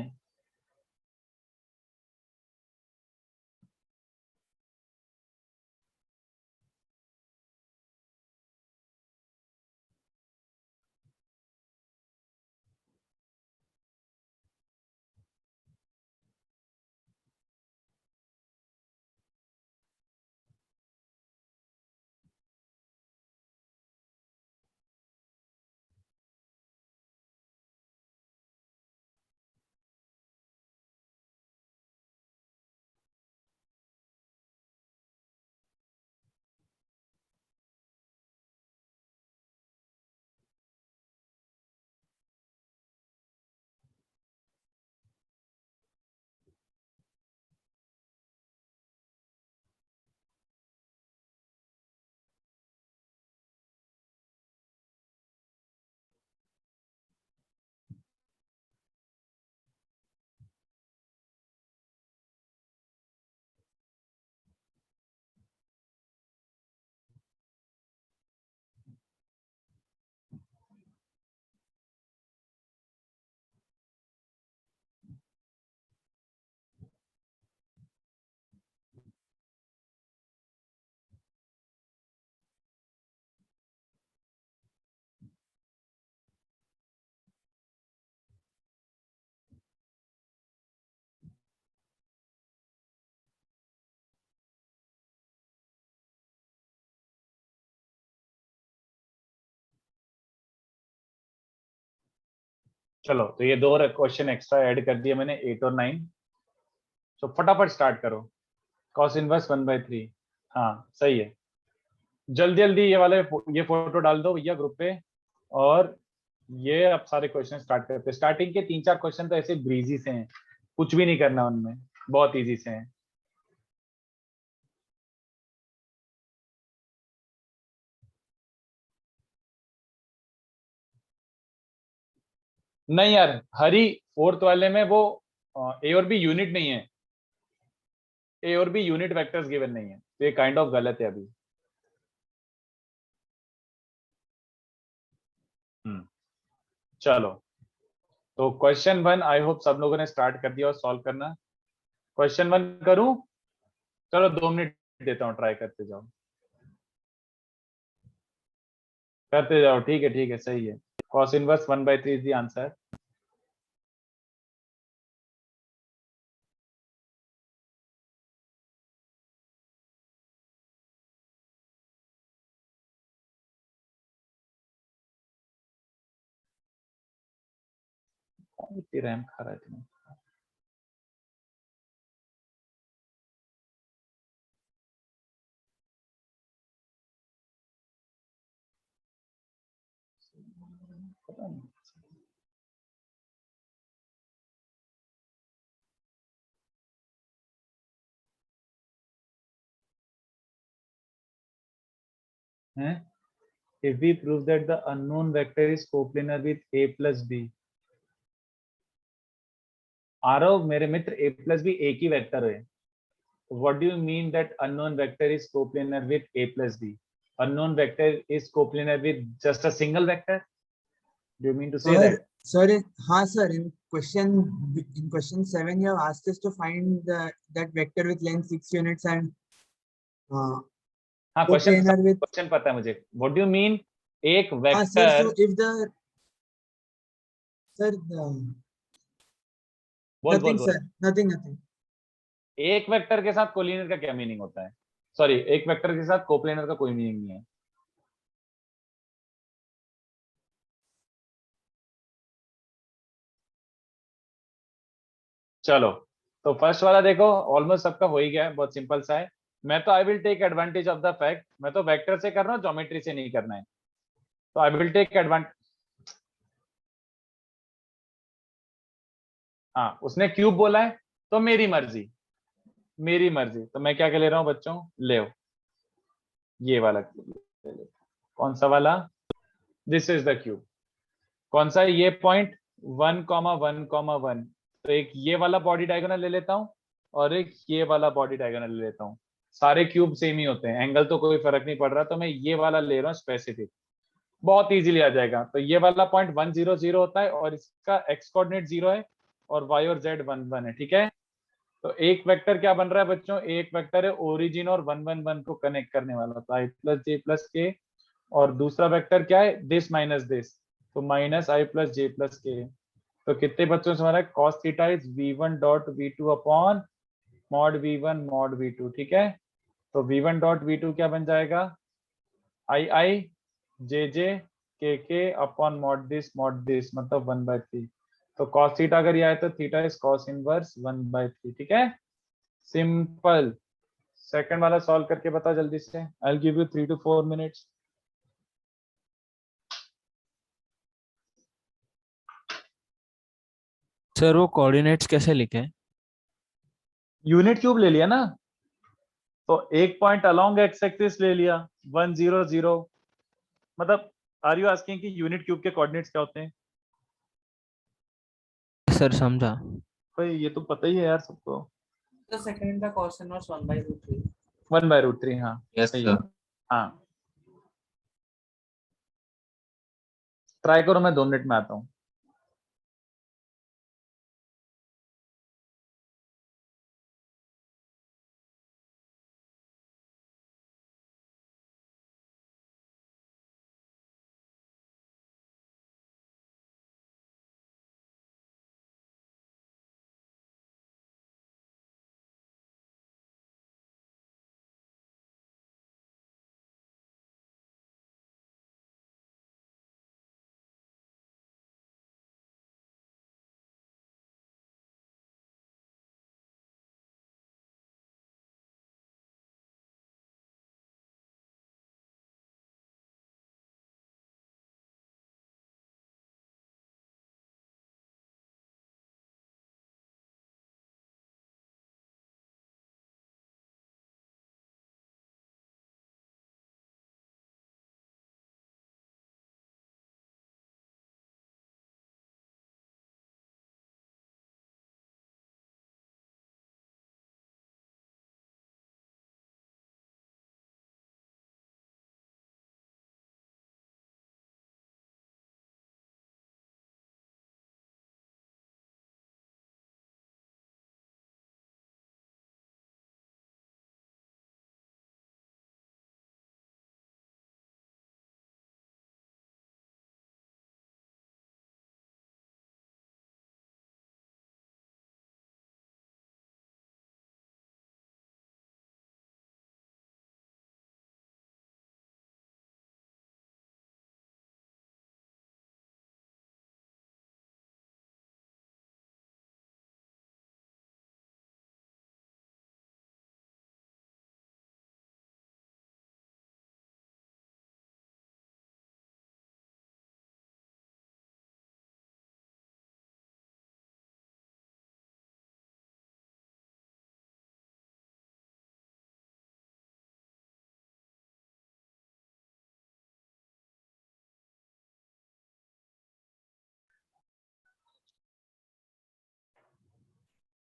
चलो तो ये 2 क्वेश्चन एक्स्ट्रा ऐड कर दिए मैंने, 8 और 9. तो फटाफट स्टार्ट करो. cos inverse 1/3. हाँ सही है. जल्दी जल्दी ये फोटो डाल दो भैया ग्रुप पे. और ये अब सारे क्वेश्चन स्टार्ट करते हैं. स्टार्टिंग के 3-4 क्वेश्चन तो ऐसे ब्रीजी से हैं, कुछ भी नहीं करना उनमें, बहुत इजी से हैं। नहीं यार, हरी फोर्थ वाले में वो ए और बी यूनिट नहीं है, ए और बी यूनिट वेक्टर्स गिवन नहीं है, तो ये काइंड ऑफ गलत है अभी। चलो, तो क्वेश्चन 1 आई होप सब लोगों ने स्टार्ट कर दिया और सॉल्व करना। क्वेश्चन 1 करूं? चलो 2 मिनट देता हूं, ट्राई करते जाओ, करते जाओ। ठीक है, सही है। cos inverse 1/3 is the answer. इतनी रैम खा रहा है तुम्हें? पता नहीं। हैं? If we prove that the unknown vector is coplanar with a plus b, Aarav मेरे मित्र, a plus b एक ही वेक्टर है। What do you mean that unknown vector is coplanar with a plus b? Unknown vector is coplanar with just a single vector? Do you mean to say that? हाँ sir, in question 7 you have asked us to find that vector with length 6 units and हाँ, coplanar with question पता है मुझे। What do you mean एक sir, vector? so if the sir nothing बोल। sir, nothing एक vector के साथ collinear का क्या मीनिंग होता है? सॉरी, एक वेक्टर के साथ कोप्लेनर का कोई मीनिंग नहीं है। चलो, तो फर्स्ट वाला देखो, ऑलमोस्ट सबका हो ही गया है, बहुत सिंपल सा है। मैं तो I will take advantage of the fact, मैं तो वेक्टर से कर रहा हूँ, ज्योमेट्री से नहीं करना है, तो आई विल टेक एडवांटेज। हाँ, उसने क्यूब बोला है तो मेरी मर्जी, तो मैं क्या ले रहा हूँ बच्चों, ले ये वाला क्यूब। कौन सा वाला? This is the cube. कौन सा? ये पॉइंट 1,1,1, तो एक ये वाला बॉडी डायगोनल ले लेता हूँ और एक ये वाला बॉडी डायगोनल ले लेता हूँ। सारे क्यूब सेम ही होते हैं, एंगल तो कोई फर्क नहीं पड़ रहा, तो मैं ये वाला ले रहा हूँ स्पेसिफिक, बहुत इजीली आ जाएगा। तो ये वाला पॉइंट 1,0,0 होता है और इसका एक्स कोऑर्डिनेट 0 है और वाई और जेड 1,1 है, ठीक है। तो एक वेक्टर क्या बन रहा है बच्चों? एक वेक्टर है ओरिजिन और 1,1,1 को कनेक्ट करने वाला, तो आई प्लस जे प्लस के, और दूसरा वेक्टर क्या है? दिस माइनस दिस, तो माइनस आई प्लस जे प्लस के। तो कितने बच्चों से हमारा cos theta is v1 dot v2 upon mod v1 mod v2, ठीक है। तो v1 डॉट v2 क्या बन जाएगा? आई आई जे जे के अपॉन मॉड दिस मतलब 1/3। तो cos थीटा अगर ये आए तो थीटा इज cos इनवर्स 1/3, ठीक है, सिंपल। सेकंड वाला सॉल्व करके बता जल्दी से, I will give you 3 to 4 minutes. Sir वो कोऑर्डिनेट्स कैसे लिखे? यूनिट क्यूब ले लिया ना, तो एक पॉइंट अलोंग एक्स एक्सिस ले लिया 1,0,0, मतलब आर यू आस्किंग कि यूनिट क्यूब के कोऑर्डिनेट्स क्या होते हैं? सर समझा। भाई ये तो पता ही है यार सबको। The second का cos inverse 1/√3. 1/√3, हाँ Yes, सही sir. है। हाँ, ट्राई करो, मैं 2 मिनट में आता हूँ।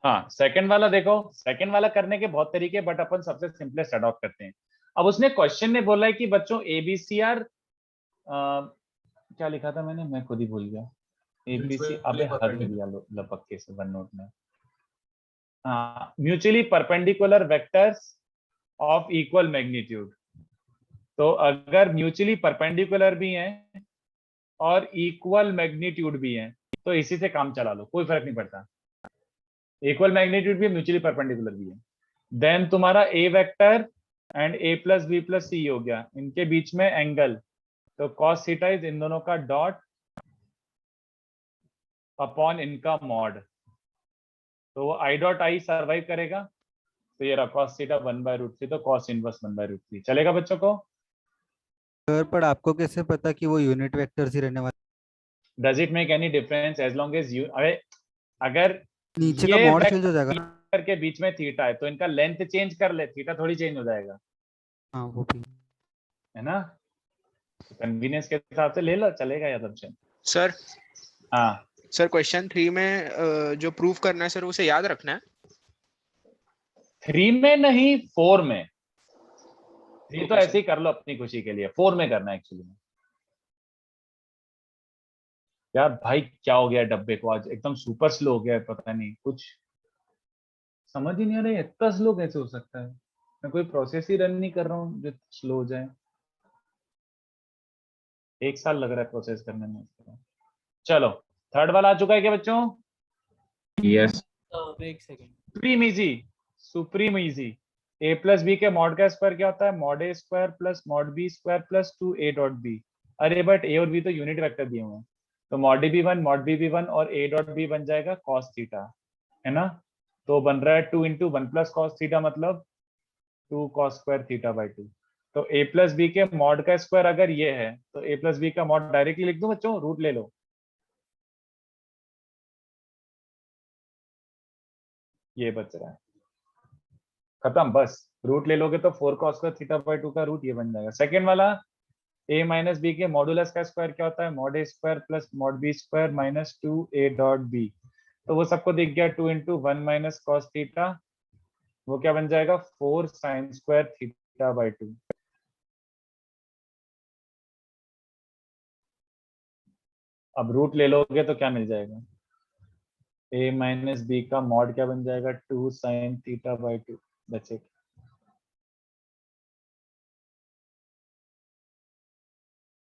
हाँ सेकंड वाला देखो, सेकंड वाला करने के बहुत तरीके, बट अपन सबसे सिंपलेस्ट अडॉप्ट करते हैं। अब उसने क्वेश्चन में बोला है कि बच्चों ABCR क्या लिखा था मैंने, मैं खुद ही भूल गया। ABC अबे हद दिया लपक्के से वन नोट में। हाँ, mutually perpendicular vectors of equal magnitude. तो अगर म्यूचुअली परपेंडिकुलर भी हैं और इक्वल मैग्नीट्यूड भी हैं तो इसी से काम चला लो, कोई फर्क नहीं पड़ता। इक्वल मैग्नीट्यूड भी, म्यूचुअली परपेंडिकुलर भी है। देन तुम्हारा A vector and A plus B plus C हो गया, इनके बीच में एंगल, तो cos थीटा इज इन दोनों का डॉट अपॉन इनका मॉड, तो वो I डॉट I सर्वाइव करेगा, तो ये रहा cos थीटा 1/√3, तो cos इनवर्स 1/√3 चलेगा बच्चों को। सर पर आपको कैसे पता कि वो यूनिट वेक्टर्स ही रहने वाले? Does it make any difference as long as you, अगर नीचे का ये मॉड चेंज हो जाएगा ना? वेक्टर के बीच में थीटा है तो इनका लेंथ चेंज कर ले, थीटा थोड़ी चेंज हो जाएगा, हाँ वो भी। है ना। कन्वीनियंस के हिसाब से ले लो, चलेगा ये assumption। सर हाँ सर क्वेश्चन 3 में जो प्रूफ करना है सर उसे याद रखना है। 3 में नहीं 4 में, 3 तो ऐसे ही कर लो अपनी खुशी के लिए, 4 में करना है एक्चुअली में। यार भाई क्या हो गया डब्बे को, आज एकदम सुपर स्लो हो गया है, पता नहीं कुछ समझ ही नहीं आ रहा है, इतना स्लो कैसे हो सकता है। मैं कोई प्रोसेस ही रन नहीं कर रहा हूँ जो स्लो हो जाए, 1 साल लग रहा है प्रोसेस करने में। चलो थर्ड वाला आ चुका है क्या बच्चों? यस एक second. Supreme easy, supreme easy. A plus B के मॉड का स्क्वायर क्या होता है? Mod A square plus mod B square plus 2A dot B। अरे बट A और B तो यूनिट वेक्टर दिए हुए हैं, तो मॉड A भी 1 मॉड B भी 1 और A डॉट B बन जाएगा cos थीटा, है ना। तो बन रहा है 2 इंटू 1 प्लस कॉस थीटा, मतलब 2 cos स्क्वायर थीटा बाई 2। तो A प्लस बी के मॉड का स्क्वायर अगर ये है तो A प्लस बी का मॉड डायरेक्टली लिख दूं बच्चों, रूट ले लो। ये बच रहा है, खत्म, बस रूट ले लोगे तो 4 cos स्क्वायर थीटा बाई 2 का रूट ये बन जाएगा। सेकंड वाला A माइनस बी के मॉडुलस का स्क्वायर क्या होता है? Mod A square plus mod B square minus 2A dot B। तो वो सबको दिख गया, 2 इंटू 1 माइनस कॉस थीटा, वो क्या बन जाएगा? 4 साइन स्क्वायर थीटा बाई 2। अब रूट ले लोगे तो क्या मिल जाएगा? A माइनस बी का मॉड क्या बन जाएगा? 2 sine theta by 2। That's it.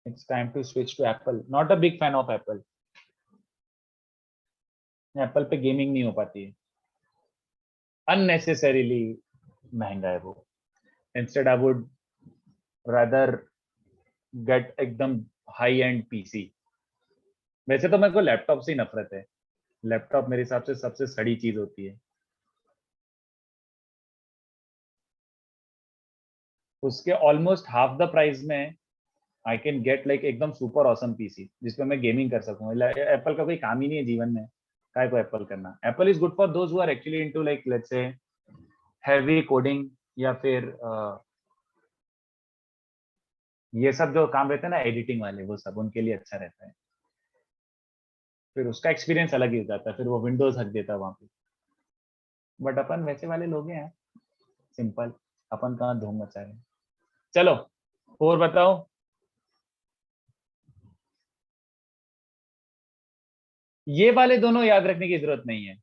It's time to switch to Apple. Not a big fan of Apple. Apple पे गेमिंग नहीं हो पाती है, अननेसेसरीली महंगा है वो। Instead I would rather get एकदम हाई एंड पीसी। वैसे तो मेरे को लैपटॉप से ही नफरत है, लैपटॉप मेरे हिसाब से सबसे सड़ी चीज होती है। उसके ऑलमोस्ट हाफ द प्राइस में आई कैन गेट लाइक एकदम सुपर ऑसम पीसी जिसपे मैं गेमिंग कर सकूं। एप्पल का कोई काम ही नहीं है जीवन में, काय को एप्पल करना। Apple is good for those who are actually into like let's say heavy coding या फिर ये सब जो काम रहते हैं ना एडिटिंग वाले, वो सब उनके लिए अच्छा रहता है, फिर उसका एक्सपीरियंस अलग ही हो जाता है, फिर वो विंडोज हक देता है वहां पे। बट अपन वैसे वाले लोग हैं सिंपल, अपन कहाँ धूम मचा रहे हैं। चलो और बताओ, ये वाले दोनों याद रखने की जरूरत नहीं है।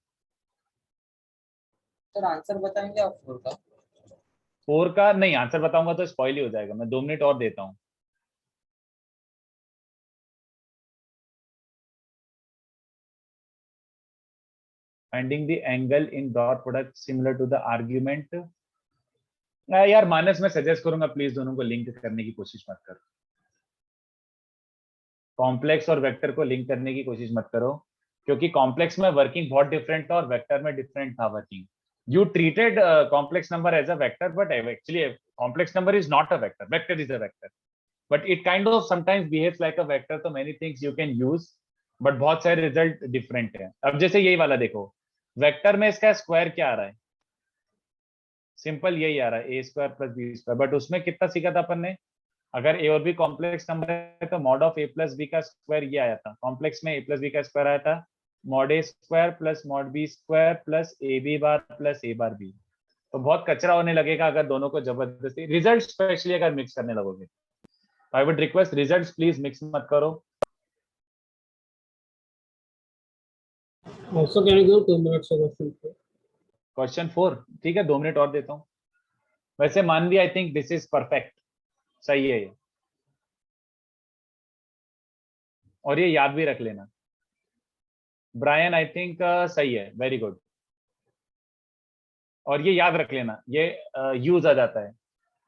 सर आंसर बताएंगे आप 4 का? 4 का नहीं, आंसर बताऊंगा तो स्पॉइल ही हो जाएगा। मैं 2 मिनट और देता हूं। Finding the angle in dot product similar to the argument. यार मानस मैं सजेस्ट करूंगा प्लीज दोनों को लिंक करने की कोशिश मत करो, कॉम्प्लेक्स और वेक्टर को लिंक करने की कोशिश मत करो, क्योंकि कॉम्प्लेक्स में वर्किंग बहुत डिफरेंट था और वेक्टर में डिफरेंट था working. You treated complex number as a vector, but actually a complex number is not a vector. Vector is a vector, but it kind of sometimes behaves like a vector. So many things you can use, but बहुत सारे result different है। अब जैसे यही वाला देखो, vector में इसका स्क्वायर क्या आ रहा है? सिंपल यही आ रहा है, a square plus B square. But उसमें कितना सीखा था अपन ने? अगर a और b कॉम्प्लेक्स नंबर है तो mod of a plus B का स्क्वायर ये आया था। कॉम्प्लेक्स में a प्लस बी का स्क्वायर आया था mod A square plus mod B square plus A B bar plus A bar B. तो बहुत कचरा होने लगेगा अगर दोनों को जबरदस्ती रिजल्ट स्पेशली अगर मिक्स करने लगोगे। I would request results please mix मत करो। Also, can you give 2 minutes of question? Question 4 ठीक है, 2 मिनट और देता हूँ। वैसे मान भी I think this is perfect, सही है ये, और ये याद भी रख लेना। ब्रायन आई थिंक सही है, वेरी गुड। और ये याद रख लेना, ये यूज आ जाता है,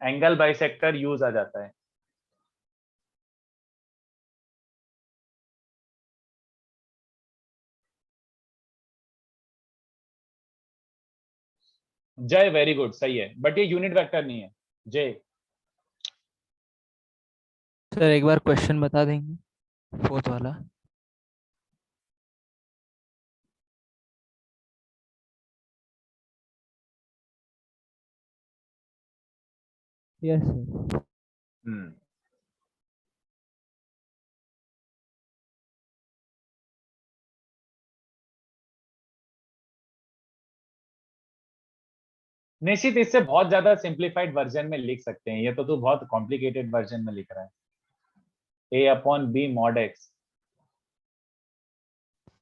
एंगल बाइसेक्टर यूज आ जाता है। जय वेरी गुड, सही है, बट ये यूनिट वेक्टर नहीं है जय। सर एक बार क्वेश्चन बता देंगे 4th वाला? Yes sir. निश्चित इससे बहुत ज्यादा सिंप्लीफाइड वर्जन में लिख सकते हैं, ये तो तू बहुत कॉम्प्लिकेटेड वर्जन में लिख रहा है। A upon b mod x,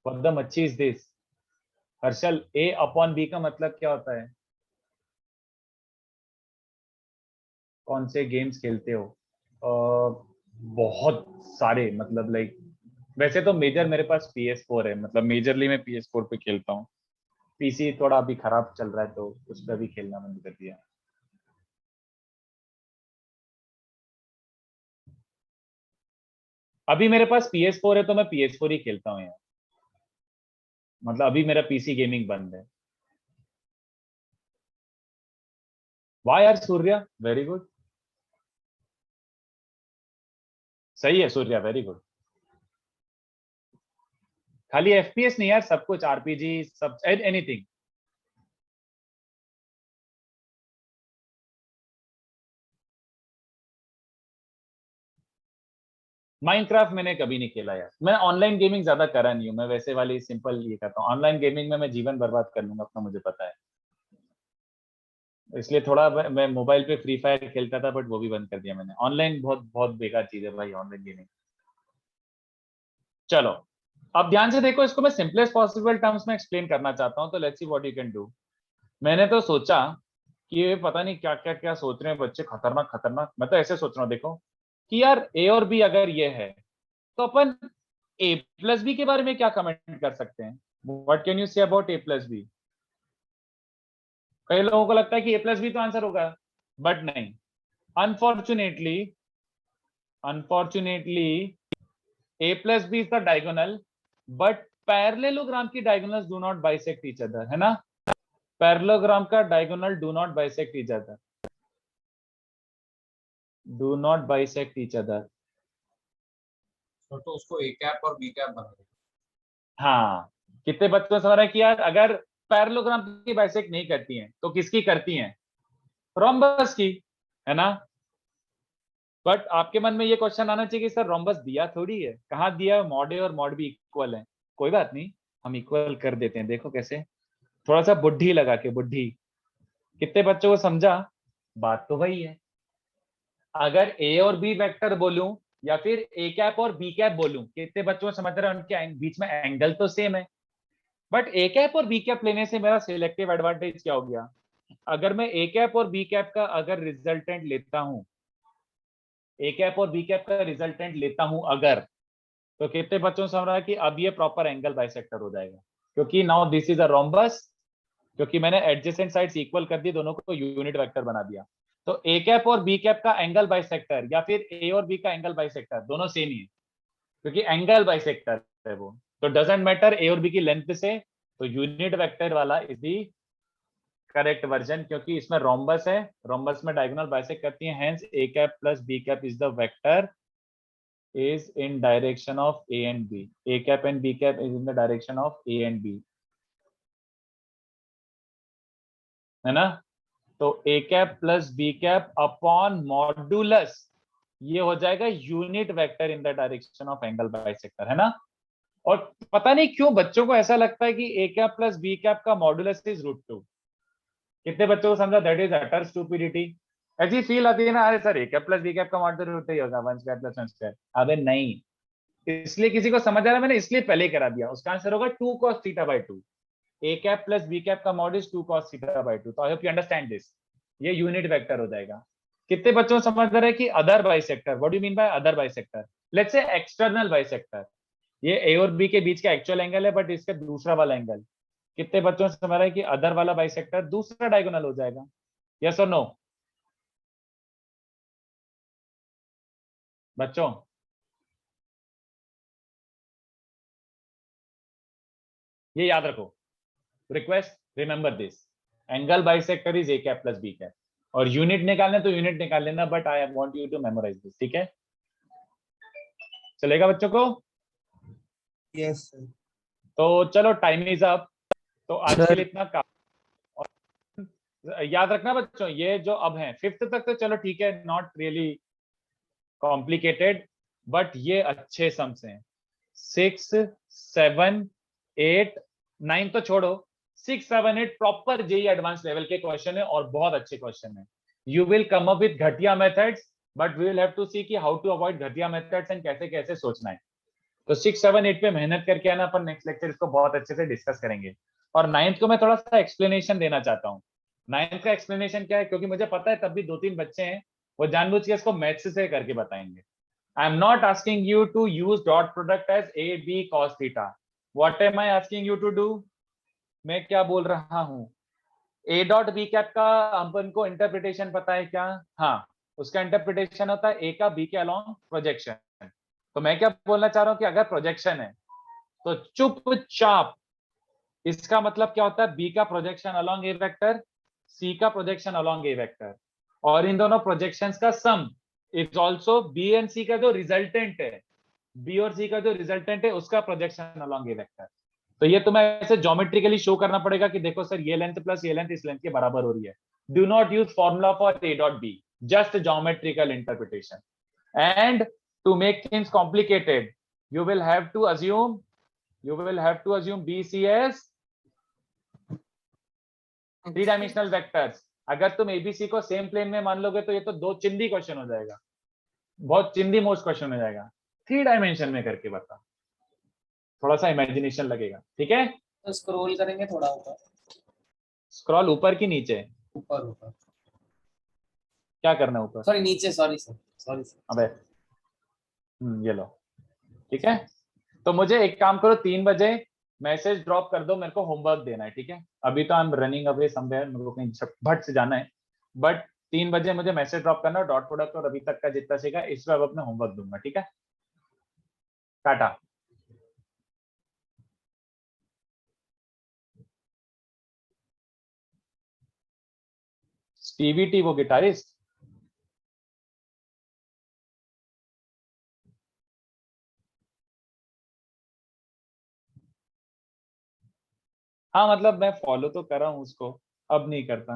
what the मच्छी is this? Harshal, a upon b का मतलब क्या होता है? कौन से गेम्स खेलते हो? बहुत सारे, मतलब लाइक वैसे तो मेजर मेरे पास PS4 है, मतलब मेजरली मैं PS4 पे खेलता हूँ। पीसी थोड़ा अभी खराब चल रहा है तो उस पर भी खेलना बंद कर दिया। अभी मेरे पास PS4 है तो मैं PS4 ही खेलता हूँ यार, मतलब अभी मेरा पीसी गेमिंग बंद है। वाह यार सूर्या, वेरी गुड, सही है सूर्या, वेरी गुड। खाली FPS नहीं यार, सब कुछ, RPG सब, एनीथिंग। माइनक्राफ्ट मैंने कभी नहीं खेला यार, मैं ऑनलाइन गेमिंग ज्यादा करा नहीं हूँ, मैं वैसे वाली सिंपल ये करता हूँ। ऑनलाइन गेमिंग में मैं जीवन बर्बाद कर लूंगा अपना, मुझे पता है, इसलिए थोड़ा मैं मोबाइल पे फ्री फायर खेलता था, बट वो भी बंद कर दिया मैंने। ऑनलाइन बहुत बहुत बेकार चीज है भाई ऑनलाइन गेमिंग। चलो अब ध्यान से देखो, इसको मैं सिंपलेस्ट पॉसिबल टर्म्स में एक्सप्लेन करना चाहता हूँ, तो let's see what you can do. मैंने तो सोचा कि ये पता नहीं क्या क्या क्या सोच रहे हैं बच्चे, खतरनाक खतरनाक। मैं तो ऐसे सोच रहा हूँ देखो कि यार ए और बी अगर ये है तो अपन ए प्लस बी के बारे में क्या कमेंट कर सकते हैं? What can you say about A plus B? कई लोगों को लगता है कि ए प्लस बी तो आंसर होगा, बट नहीं। Unfortunately a plus b is the diagonal, but parallelogram की diagonals do not bisect each other, है ना? पैरेललोग्राम का diagonal do not bisect each other, do not bisect each other. तो उसको A cap और B cap बना दे। हाँ, कितने बच्चों को समझ रहा है कि यार अगर पैरेललोग्राम की बाइसेक्ट नहीं करती हैं तो किसकी करती हैं? रोम्बस की, है ना? बट आपके मन में ये क्वेश्चन आना चाहिए कि सर रोम्बस दिया थोड़ी है, कहाँ दिया? मॉड ए और मॉड बी इक्वल है। कोई बात नहीं, हम इक्वल कर देते हैं, देखो कैसे, थोड़ा सा बुद्धि लगा के। बुद्धि कितने बच्चों को समझा? बात तो वही है, अगर ए और बी वेक्टर बोलूं या फिर ए कैप और बी कैप बोलूं, कितने बच्चों को समझ रहे हैं उनके बीच में एंगल तो सेम है। बट ए कैप और बी कैप लेने से मेरा सिलेक्टिव एडवांटेज क्या हो गया? अगर मैं ए कैप और बी कैप का अगर रिजल्टेंट लेता हूं, ए कैप और बी कैप का रिजल्टेंट लेता हूं अगर, तो कितने बच्चों को समझ रहा है कि अब ये प्रॉपर एंगल बाइसेक्टर हो जाएगा, क्योंकि now this is a rhombus, क्योंकि मैंने एडजेसेंट साइड्स इक्वल कर दी, दोनों को यूनिट वेक्टर बना दिया। तो ए कैप और बी कैप का एंगल बाइसेक्टर या फिर ए और बी का एंगल बाइसेक्टर दोनों सेम ही है, क्योंकि एंगल बाइसेक्टर है वो। तो डजंट मैटर ए और बी की लेंथ से, तो यूनिट वेक्टर वाला इज दी करेक्ट वर्जन, क्योंकि इसमें रोम्बस है, रोम्बस में डायगोनल बाइसेक्ट करती है, hence A cap plus B cap is the vector is in direction of A and B. A cap and B cap is in the direction of A and B, है ना? तो A cap plus B cap upon modulus ये हो जाएगा unit vector in the direction of angle bisector, है ना? और पता नहीं क्यों बच्चों को ऐसा लगता है कि a cap plus b cap का मॉडुलस इज √2। कितने बच्चों को समझा? That is utter stupidity. ऐसी फील आती है ना, अरे sir a cap plus b cap का मॉडुलस √2 ही होगा, 1 स्क्वायर प्लस 1 स्क्वायर। अबे नहीं, इसलिए किसी को समझ आ रहा है, मैंने इसलिए पहले ही करा दिया। उसका आंसर होगा 2 cos θ/2। a cap plus b cap का मॉड इज 2 cos θ/2। तो I hope you understand this. ये यूनिट वेक्टर हो जाएगा। कितने बच्चों को समझ आ रहा है कि other bisector, what do you mean by other bisector? Let's say external bisector, ये ए और बी के बीच का एक्चुअल एंगल है बट इसका दूसरा वाला एंगल। कितने बच्चों से समझ रहा है कि अदर वाला बाइसेक्टर दूसरा डायगोनल हो जाएगा? यस और नो बच्चों? ये याद रखो, request remember this, angle bisector is A cap plus B cap. और यूनिट निकालना तो यूनिट निकाल लेना, but I want you to memorise this, ठीक है? चलेगा बच्चों को? Yes, sir. तो चलो टाइम इज अप। तो आज के Sir. लिए इतना काफी। और याद रखना बच्चों, ये जो अब है 5th तक तो चलो ठीक है, नॉट रियली कॉम्प्लिकेटेड, बट ये अच्छे सम्स हैं। 6, 7, 8, 9 तो छोड़ो, 6, 7, 8 प्रॉपर जेई एडवांस लेवल के क्वेश्चन है और बहुत अच्छे क्वेश्चन है। You will come up with घटिया methods, but we will have to see कि हाउ टू अवॉइड घटिया मेथड्स एंड कैसे कैसे सोचना है। तो 6, 7, 8 पे मेहनत करके आना, अपन नेक्स्ट लेक्चर इसको बहुत अच्छे से डिस्कस करेंगे। और 9th को मैं थोड़ा सा एक्सप्लेनेशन देना चाहता हूँ। 9th का एक्सप्लेनेशन क्या है, क्योंकि मुझे पता है तब भी 2-3 बच्चे हैं वो जानबूझ के इसको मैथ्स से करके बताएंगे। I am not asking you to use dot product as A B cos theta. What am I asking you to do? मैं क्या बोल रहा हूँ, ए डॉट बी कैप का अपन को इंटरप्रिटेशन पता है क्या? हाँ, उसका इंटरप्रिटेशन होता है ए का बी के अलोंग प्रोजेक्शन। तो मैं क्या बोलना चाह रहा हूँ कि अगर प्रोजेक्शन है तो चुपचाप, इसका मतलब क्या होता है, बी का प्रोजेक्शन अलोंग ए वेक्टर, सी का प्रोजेक्शन अलोंग ए वेक्टर, और इन दोनों प्रोजेक्शंस का sum is also b and c का जो रिजल्टेंट है, बी और सी का जो रिजल्टेंट है उसका प्रोजेक्शन अलोंग ए वेक्टर। तो ये तुम्हें ऐसे ज्योमेट्रिकली शो करना पड़ेगा कि देखो सर ये लेंथ प्लस ये लेंथ इस लेंथ के बराबर हो रही है। Do not use formula for A dot B, just geometrical interpretation. And to make things complicated, you will have to assume BC as 3-dimensional vectors। अगर तुम ABC को सेम प्लेन में मान लोगे तो ये तो 2 चिंदी क्वेश्चन हो जाएगा, बहुत चिंदी मोस्ट क्वेश्चन हो जाएगा। 3 डायमेंशन में करके बता, थोड़ा सा इमेजिनेशन लगेगा, ठीक है? तो स्क्रॉल करेंगे थोड़ा ऊपर, स्क्रॉल ऊपर की नीचे? ऊपर क्या करना है ऊपर? सॉरी नीचे, सॉरी सर। अबे ये लो, ठीक है? तो मुझे एक काम करो, 3 बजे मैसेज ड्रॉप कर दो, मेरे को होमवर्क देना है, ठीक है? अभी तो I am running away somewhere, मेरे को कहीं झट से जाना है, बट 3 बजे मुझे मैसेज ड्रॉप करना, डॉट प्रोडक्ट और अभी तक का जितना सीखा इस पर अब अपने होमवर्क दूंगा, ठीक है? टाटा। स्टीवी टी वो गिटारिस्ट? हाँ मतलब मैं फॉलो तो कर रहा हूँ उसको, अब नहीं करता।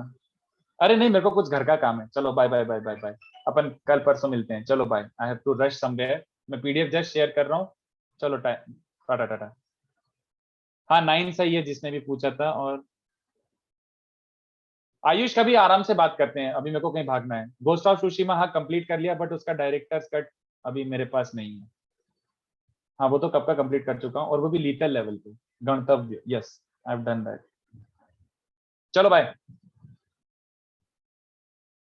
अरे नहीं, मेरे को कुछ घर का काम है, चलो bye bye bye bye bye, अपन कल परसों मिलते हैं, चलो bye. I have to rush somewhere, मैं पीडीएफ जस्ट शेयर कर रहा हूँ, चलो टाटा टाटा। हाँ 9 सही है जिसने भी पूछा था। और आयुष कभी आराम से बात करते हैं, अभी मेरे को कहीं भागना है। गोस्ट ऑफ सुशीमा हाँ कंप्लीट कर लिया, बट उसका डायरेक्टर्स कट अभी मेरे पास नहीं है। हाँ वो तो कब का कंप्लीट कर चुका हूँ, और वो भी लीथल लेवल पे। Gantavya, yes I have done that. चलो बाय।